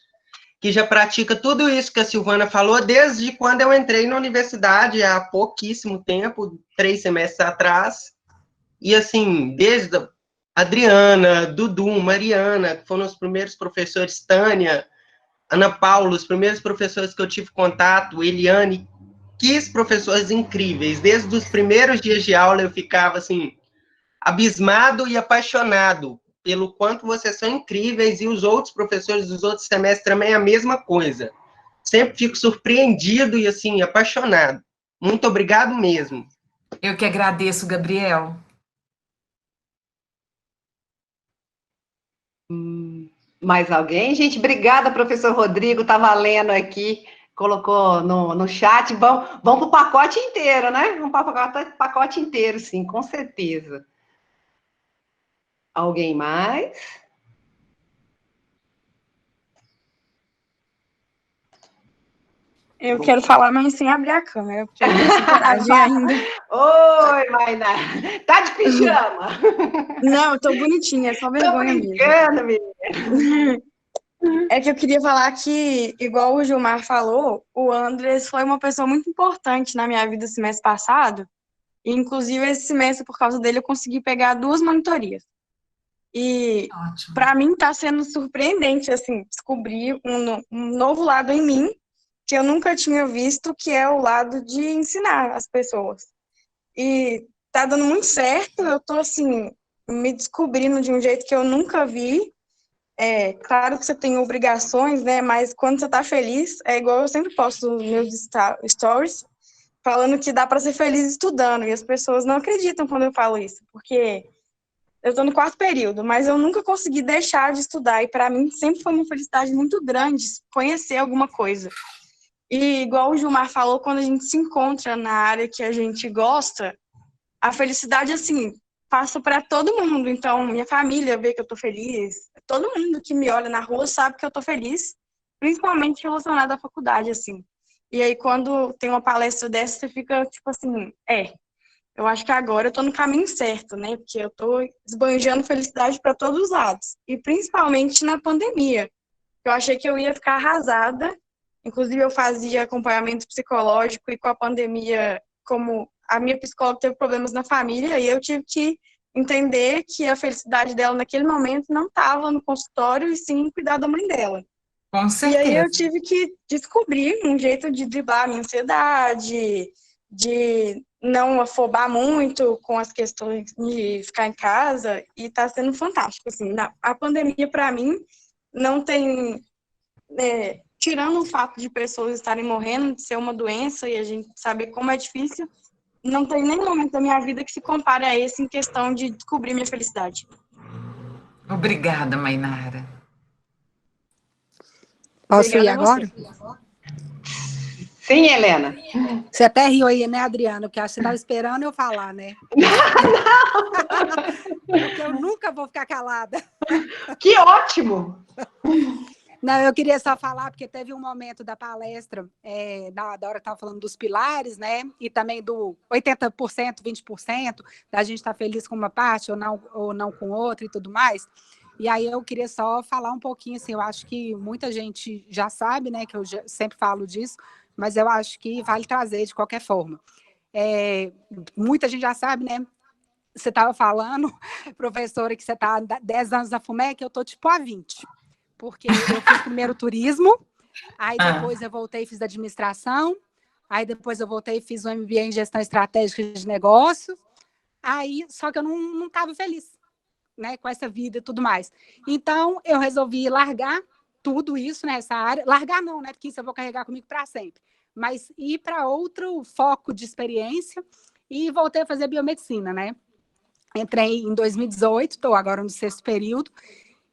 Speaker 10: Que já pratica tudo isso que a Silvana falou desde quando eu entrei na universidade, há pouquíssimo tempo, 3 semestres atrás. E, assim, desde a Adriana, Dudu, Mariana, que foram os primeiros professores, Tânia, Ana Paula, os primeiros professores que eu tive contato, Eliane, que professores incríveis. Desde os primeiros dias de aula eu ficava, assim, abismado e apaixonado pelo quanto vocês são incríveis, e os outros professores dos outros semestres também a mesma coisa. Sempre fico surpreendido e, assim, apaixonado. Muito obrigado mesmo.
Speaker 2: Eu que agradeço, Gabriel.
Speaker 1: Mais alguém? Gente, obrigada, professor Rodrigo, tá valendo aqui, colocou no chat. Vamos para o pacote inteiro, né? Vamos para o pacote inteiro, sim, com certeza. Alguém mais?
Speaker 11: Eu quero falar, mas sem abrir a câmera, porque eu não tenho coragem ainda.
Speaker 1: Oi, Mainá. Tá de pijama?
Speaker 11: Não, eu tô bonitinha, é só vergonha mesmo.
Speaker 1: Tô brincando, menina.
Speaker 11: É que eu queria falar que, igual o Gilmar falou, o Andres foi uma pessoa muito importante na minha vida no semestre passado, e inclusive esse semestre, por causa dele, eu consegui pegar 2 monitorias. E para mim está sendo surpreendente, assim, descobrir um novo lado em mim que eu nunca tinha visto, que é o lado de ensinar as pessoas. e tá dando muito certo. Eu tô, assim, me descobrindo de um jeito que eu nunca vi. Claro que você tem obrigações, né? Mas quando você tá feliz, é igual eu sempre posto nos meus stories, falando que dá para ser feliz estudando. E as pessoas não acreditam quando eu falo isso, porque eu tô no 4º período, mas eu nunca consegui deixar de estudar. E para mim sempre foi uma felicidade muito grande conhecer alguma coisa. E igual o Gilmar falou, quando a gente se encontra na área que a gente gosta, a felicidade, assim, passa para todo mundo. Então, minha família vê que eu tô feliz, todo mundo que me olha na rua sabe que eu tô feliz, principalmente relacionado à faculdade, assim. E aí, quando tem uma palestra dessa, você fica, tipo assim, eu acho que agora eu tô no caminho certo, né? Porque eu tô esbanjando felicidade para todos os lados. E principalmente na pandemia. Eu achei que eu ia ficar arrasada. Inclusive, eu fazia acompanhamento psicológico e com a pandemia, como a minha psicóloga teve problemas na família, e eu tive que entender que a felicidade dela naquele momento não estava no consultório, e sim cuidar da mãe dela.
Speaker 2: Com certeza.
Speaker 11: E aí eu tive que descobrir um jeito de driblar a minha ansiedade, de não afobar muito com as questões de ficar em casa, e tá sendo fantástico, assim. A pandemia, para mim, não tem... tirando o fato de pessoas estarem morrendo, de ser uma doença, e a gente saber como é difícil, não tem nenhum momento da minha vida que se compare a esse em questão de descobrir minha felicidade.
Speaker 2: Obrigada, Mainara.
Speaker 12: Posso ir agora?
Speaker 1: Sim, Helena.
Speaker 12: Você até riu aí, né, Adriana? Porque acho que você estava esperando eu falar, né? Porque eu nunca vou ficar calada.
Speaker 1: Que ótimo!
Speaker 12: Não, eu queria só falar, porque teve um momento da palestra, da hora que estava falando dos pilares, né? E também do 80%, 20%, da gente estar feliz com uma parte ou não com outra e tudo mais. E aí eu queria só falar um pouquinho, assim, eu acho que muita gente já sabe, né? Que eu sempre falo disso, mas eu acho que vale trazer de qualquer forma. Muita gente já sabe, né? Você estava falando, professora, que você está há 10 anos na FUMEC, eu estou tipo há 20. Porque eu fiz primeiro turismo, aí depois eu voltei e fiz administração, aí depois eu voltei e fiz um MBA em gestão estratégica de negócios, aí só que eu não estava feliz, né, com essa vida e tudo mais. Então, eu resolvi largar tudo isso nessa área, largar não, né, porque isso eu vou carregar comigo para sempre, mas ir para outro foco de experiência e voltei a fazer biomedicina, né. Entrei em 2018, estou agora no 6º período,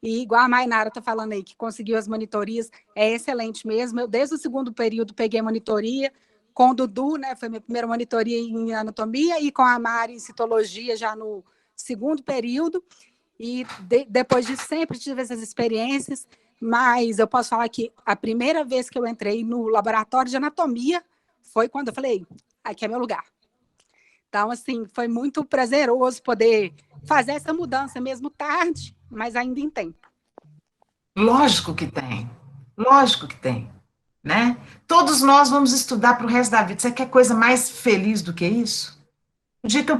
Speaker 12: e igual a Mainara está falando aí, que conseguiu as monitorias, é excelente mesmo. Eu, desde o 2º período, peguei monitoria com o Dudu, né? Foi minha primeira monitoria em anatomia, e com a Mari em citologia, já no 2º período. E depois disso, sempre tive essas experiências, mas eu posso falar que a primeira vez que eu entrei no laboratório de anatomia foi quando eu falei, aqui é meu lugar. Então, assim, foi muito prazeroso poder fazer essa mudança, mesmo tarde, mas ainda em tempo.
Speaker 2: Lógico que tem. Lógico que tem. Né? Todos nós vamos estudar para o resto da vida. Você quer coisa mais feliz do que isso? O dia que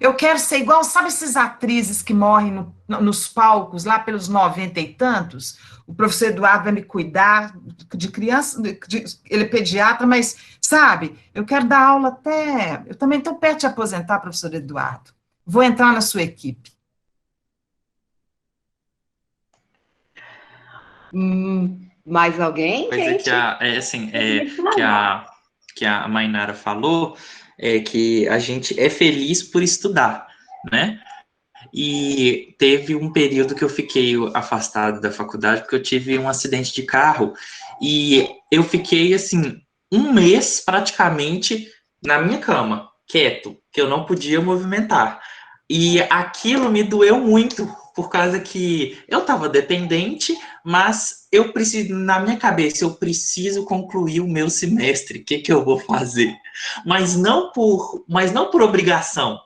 Speaker 2: eu quero ser igual, sabe essas atrizes que morrem nos palcos, lá pelos 90 e tantos? O professor Eduardo vai me cuidar de criança, ele é pediatra, mas, sabe, eu quero dar aula até... Eu também estou perto de aposentar, professor Eduardo. Vou entrar na sua equipe.
Speaker 1: Mais alguém,
Speaker 7: gente? Que a Mainara falou, que a gente é feliz por estudar, né? E teve um período que eu fiquei afastado da faculdade porque eu tive um acidente de carro e eu fiquei, assim, um mês praticamente na minha cama, quieto, que eu não podia movimentar. E aquilo me doeu muito, por causa que eu estava dependente, mas eu preciso, na minha cabeça, eu preciso concluir o meu semestre, o que eu vou fazer? Mas não por obrigação,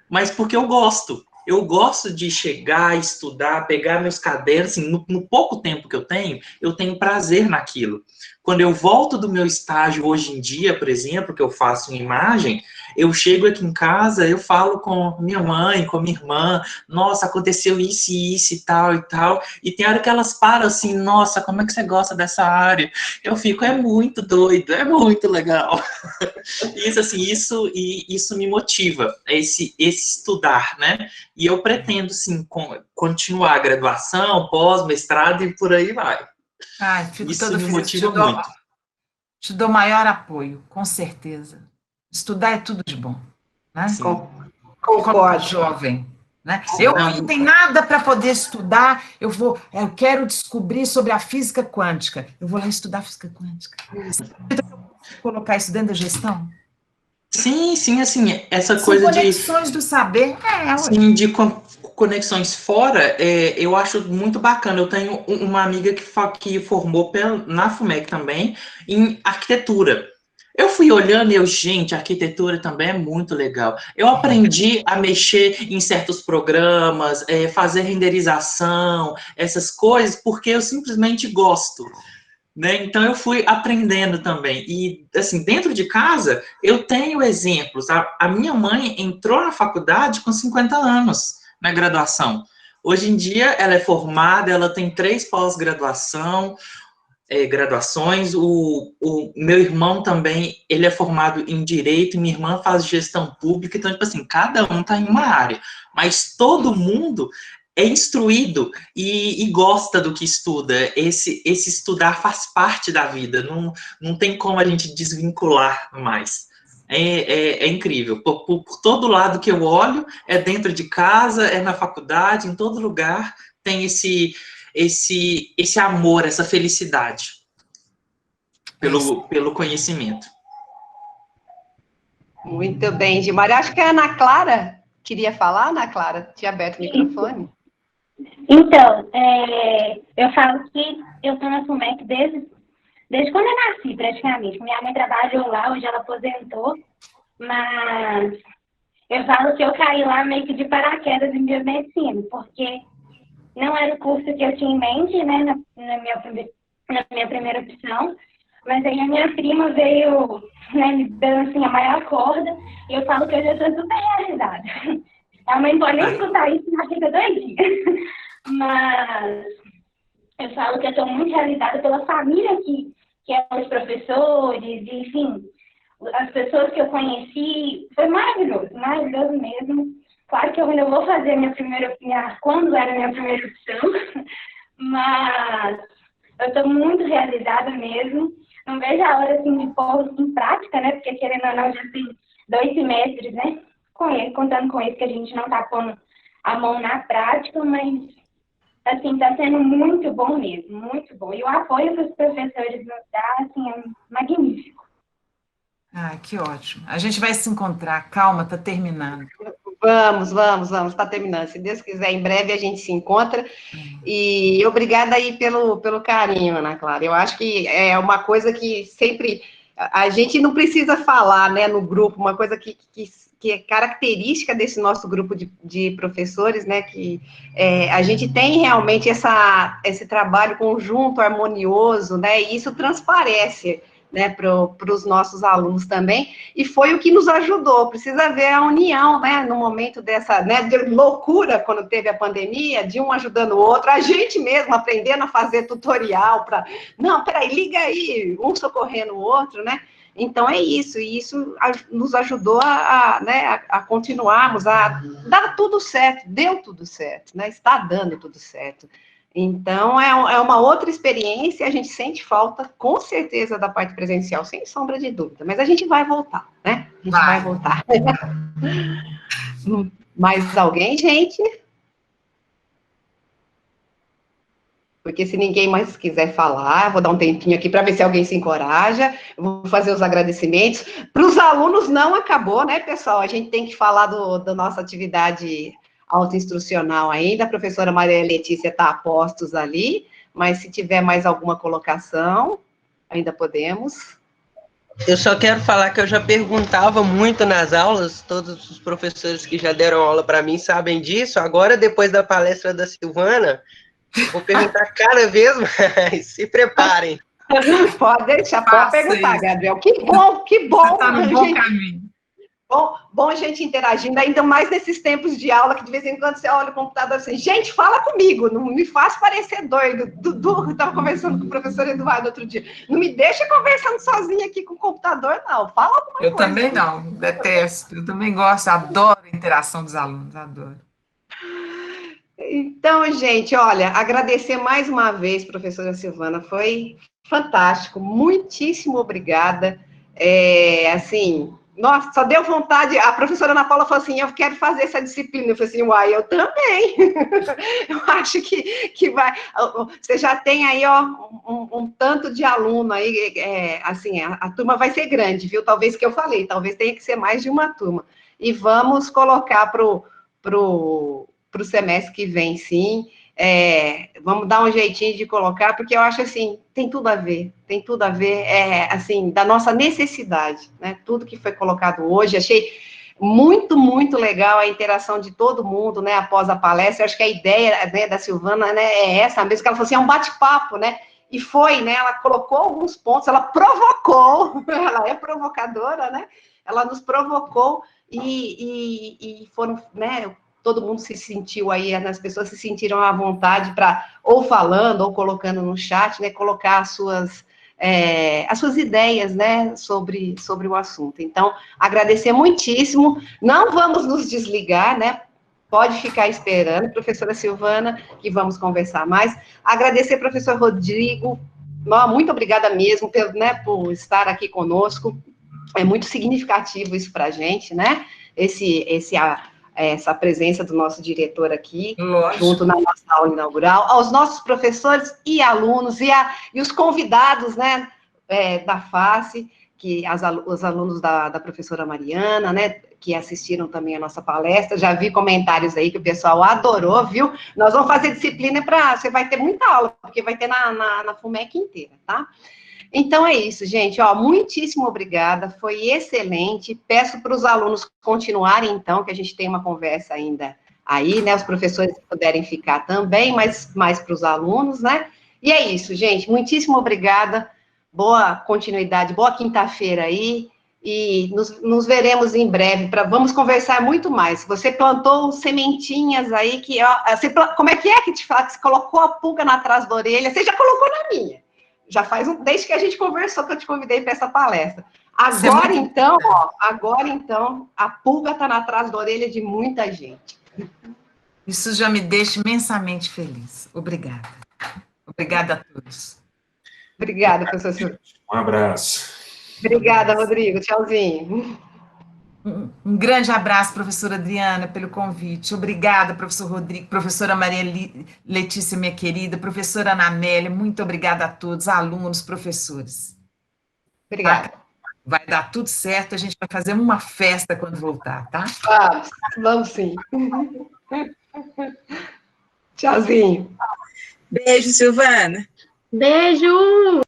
Speaker 7: mas porque eu gosto. Eu gosto de chegar, estudar, pegar meus cadernos, assim, no pouco tempo que eu tenho prazer naquilo. quando eu volto do meu estágio hoje em dia, por exemplo, que eu faço em imagem, eu chego aqui em casa, eu falo com minha mãe, com minha irmã, nossa, aconteceu isso e isso e tal, e tem hora que elas param assim, nossa, como é que você gosta dessa área? Eu fico, é muito doido, é muito legal. Isso, assim, isso me motiva, esse estudar, né? E eu pretendo, sim, continuar a graduação, pós-mestrado e por aí vai.
Speaker 2: Fico
Speaker 7: isso
Speaker 2: todo
Speaker 7: me
Speaker 2: feliz.
Speaker 7: motiva muito.
Speaker 2: Te dou maior apoio, com certeza. Estudar é tudo de bom, né?
Speaker 1: Concordo.
Speaker 2: Jovem, né? Eu não tenho nada para poder estudar, eu quero descobrir sobre a física quântica. Eu vou lá estudar física quântica. Colocar isso dentro da gestão?
Speaker 7: Sim, assim, essa
Speaker 2: São
Speaker 7: coisa
Speaker 2: conexões do saber.
Speaker 7: Sim, de conexões fora, eu acho muito bacana. Eu tenho uma amiga que formou na FUMEC também, em arquitetura. Eu fui olhando e gente, a arquitetura também é muito legal. Eu aprendi a mexer em certos programas, fazer renderização, essas coisas, porque eu simplesmente gosto. Né? Então, eu fui aprendendo também. E, assim, dentro de casa, eu tenho exemplos. A minha mãe entrou na faculdade com 50 anos, na graduação. Hoje em dia, ela é formada, ela tem 3 graduações. O meu irmão também, ele é formado em Direito, minha irmã faz Gestão Pública. Então, tipo assim, cada um está em uma área. Mas todo mundo é instruído e gosta do que estuda. Esse estudar faz parte da vida, não tem como a gente desvincular mais. É incrível. Por todo lado que eu olho, é dentro de casa, é na faculdade, em todo lugar, tem esse amor, essa felicidade pelo conhecimento.
Speaker 1: Muito bem, Gilmar. Acho que a Ana Clara queria falar, Ana Clara, tinha aberto o microfone.
Speaker 13: Então, eu falo que eu estou na FUMEC desde quando eu nasci, praticamente. Minha mãe trabalhou lá, hoje ela aposentou, mas eu falo que eu caí lá meio que de paraquedas em biomedicina, porque não era o curso que eu tinha em mente, né, na minha primeira opção, mas aí a minha prima veio, né, me dando assim a maior corda, e eu falo que eu já estou super realizada. A mãe pode nem escutar isso, mas fica doidinha. Mas eu falo que eu estou muito realizada pela família que é os professores, e, enfim, as pessoas que eu conheci. Foi maravilhoso, maravilhoso mesmo. Claro que eu ainda vou fazer quando era a minha primeira opção, mas eu estou muito realizada mesmo. Não vejo a hora assim, de pôr em prática, né? Porque, querendo ou não, já tem 2 semestres, né? Contando com isso, que a gente não está pondo a mão na prática, mas, assim, está sendo muito bom mesmo, muito bom. E o apoio que os professores nos dão, assim, é magnífico.
Speaker 2: Que ótimo. A gente vai se encontrar. Calma, está terminando.
Speaker 1: Vamos, está terminando. Se Deus quiser, em breve a gente se encontra. E obrigada aí pelo carinho, Ana Clara. Eu acho que é uma coisa que sempre a gente não precisa falar, né, no grupo, uma coisa que é característica desse nosso grupo de professores, né, que a gente tem realmente esse trabalho conjunto, harmonioso, né, e isso transparece, né, para os nossos alunos também, e foi o que nos ajudou. Precisa ver a união, né, no momento dessa, né, de loucura, quando teve a pandemia, de um ajudando o outro, a gente mesmo aprendendo a fazer tutorial para, não, peraí, liga aí, um socorrendo o outro, né. Então, é isso, e isso nos ajudou a continuarmos, a dar tudo certo, deu tudo certo, né? Está dando tudo certo. Então, é uma outra experiência, a gente sente falta, com certeza, da parte presencial, sem sombra de dúvida, mas a gente vai voltar, né? A gente vai voltar. Mais alguém, gente? Porque se ninguém mais quiser falar, vou dar um tempinho aqui para ver se alguém se encoraja, eu vou fazer os agradecimentos. Para os alunos não acabou, né, pessoal? A gente tem que falar da nossa atividade autoinstrucional ainda, a professora Maria Letícia está a postos ali, mas se tiver mais alguma colocação, ainda podemos.
Speaker 10: Eu só quero falar que eu já perguntava muito nas aulas, todos os professores que já deram aula para mim sabem disso, agora, depois da palestra da Silvana, vou perguntar cada vez mais, se preparem.
Speaker 1: Pode deixar, pode perguntar, isso. Gabriel. Que bom. Você
Speaker 2: tá no bom caminho.
Speaker 1: Bom, gente interagindo, ainda mais nesses tempos de aula, que de vez em quando você olha o computador assim, gente, fala comigo, não me faz parecer doido. Dudu, estava conversando com o professor Eduardo outro dia, não me deixa conversando sozinha aqui com o computador, não, fala alguma coisa.
Speaker 2: Eu também não, detesto, eu também gosto, adoro a interação dos alunos, adoro.
Speaker 1: Então, gente, olha, agradecer mais uma vez, professora Silvana, foi fantástico, muitíssimo obrigada, assim... Nossa, só deu vontade, a professora Ana Paula falou assim, eu quero fazer essa disciplina. Eu falei assim, uai, eu também. Eu acho que vai... Você já tem aí, ó, um tanto de aluno aí, assim, a turma vai ser grande, viu? Talvez que eu falei, talvez tenha que ser mais de uma turma. E vamos colocar pro semestre que vem, sim. Vamos dar um jeitinho de colocar, porque eu acho assim, tem tudo a ver, assim, da nossa necessidade, né? Tudo que foi colocado hoje, achei muito, muito legal a interação de todo mundo, né? Após a palestra, eu acho que a ideia, né, da Silvana, né, é essa mesmo, que ela falou assim, é um bate-papo, né? E foi, né? Ela colocou alguns pontos, ela provocou, ela é provocadora, né? Ela nos provocou e foram, né? Todo mundo se sentiu aí, as pessoas se sentiram à vontade para, ou falando, ou colocando no chat, né, colocar as suas ideias, né, sobre o assunto. Então, agradecer muitíssimo, não vamos nos desligar, né, pode ficar esperando, professora Silvana, que vamos conversar mais. Agradecer, professor Rodrigo, muito obrigada mesmo por estar aqui conosco, é muito significativo isso para a gente, né, essa presença do nosso diretor aqui, junto na nossa aula inaugural, aos nossos professores e alunos, e os convidados, né, da FACE, os alunos da professora Mariana, né, que assistiram também a nossa palestra, já vi comentários aí que o pessoal adorou, viu? Nós vamos fazer disciplina você vai ter muita aula, porque vai ter na FUMEC inteira, tá? Então, é isso, gente, ó, muitíssimo obrigada, foi excelente, peço para os alunos continuarem, então, que a gente tem uma conversa ainda aí, né, os professores puderem ficar também, mas mais para os alunos, né, e é isso, gente, muitíssimo obrigada, boa continuidade, boa quinta-feira aí, e nos veremos em breve, vamos conversar muito mais. Você plantou sementinhas aí, como é que te fala, que você colocou a pulga atrás da orelha, você já colocou na minha. Já desde que a gente conversou, que eu te convidei para essa palestra. Agora, então, a pulga está atrás da orelha de muita gente.
Speaker 2: Isso já me deixa imensamente feliz. Obrigada. Obrigada a todos.
Speaker 1: Obrigada, professor.
Speaker 14: Um abraço.
Speaker 1: Obrigada, Rodrigo. Tchauzinho.
Speaker 2: Um grande abraço, professora Adriana, pelo convite. Obrigada, professor Rodrigo, professora Maria Letícia, minha querida, professora Ana Amélia, muito obrigada a todos, alunos, professores.
Speaker 1: Obrigada.
Speaker 2: Vai dar tudo certo, a gente vai fazer uma festa quando voltar, tá?
Speaker 1: Vamos sim. Tchauzinho.
Speaker 3: Beijo, Silvana.
Speaker 9: Beijo!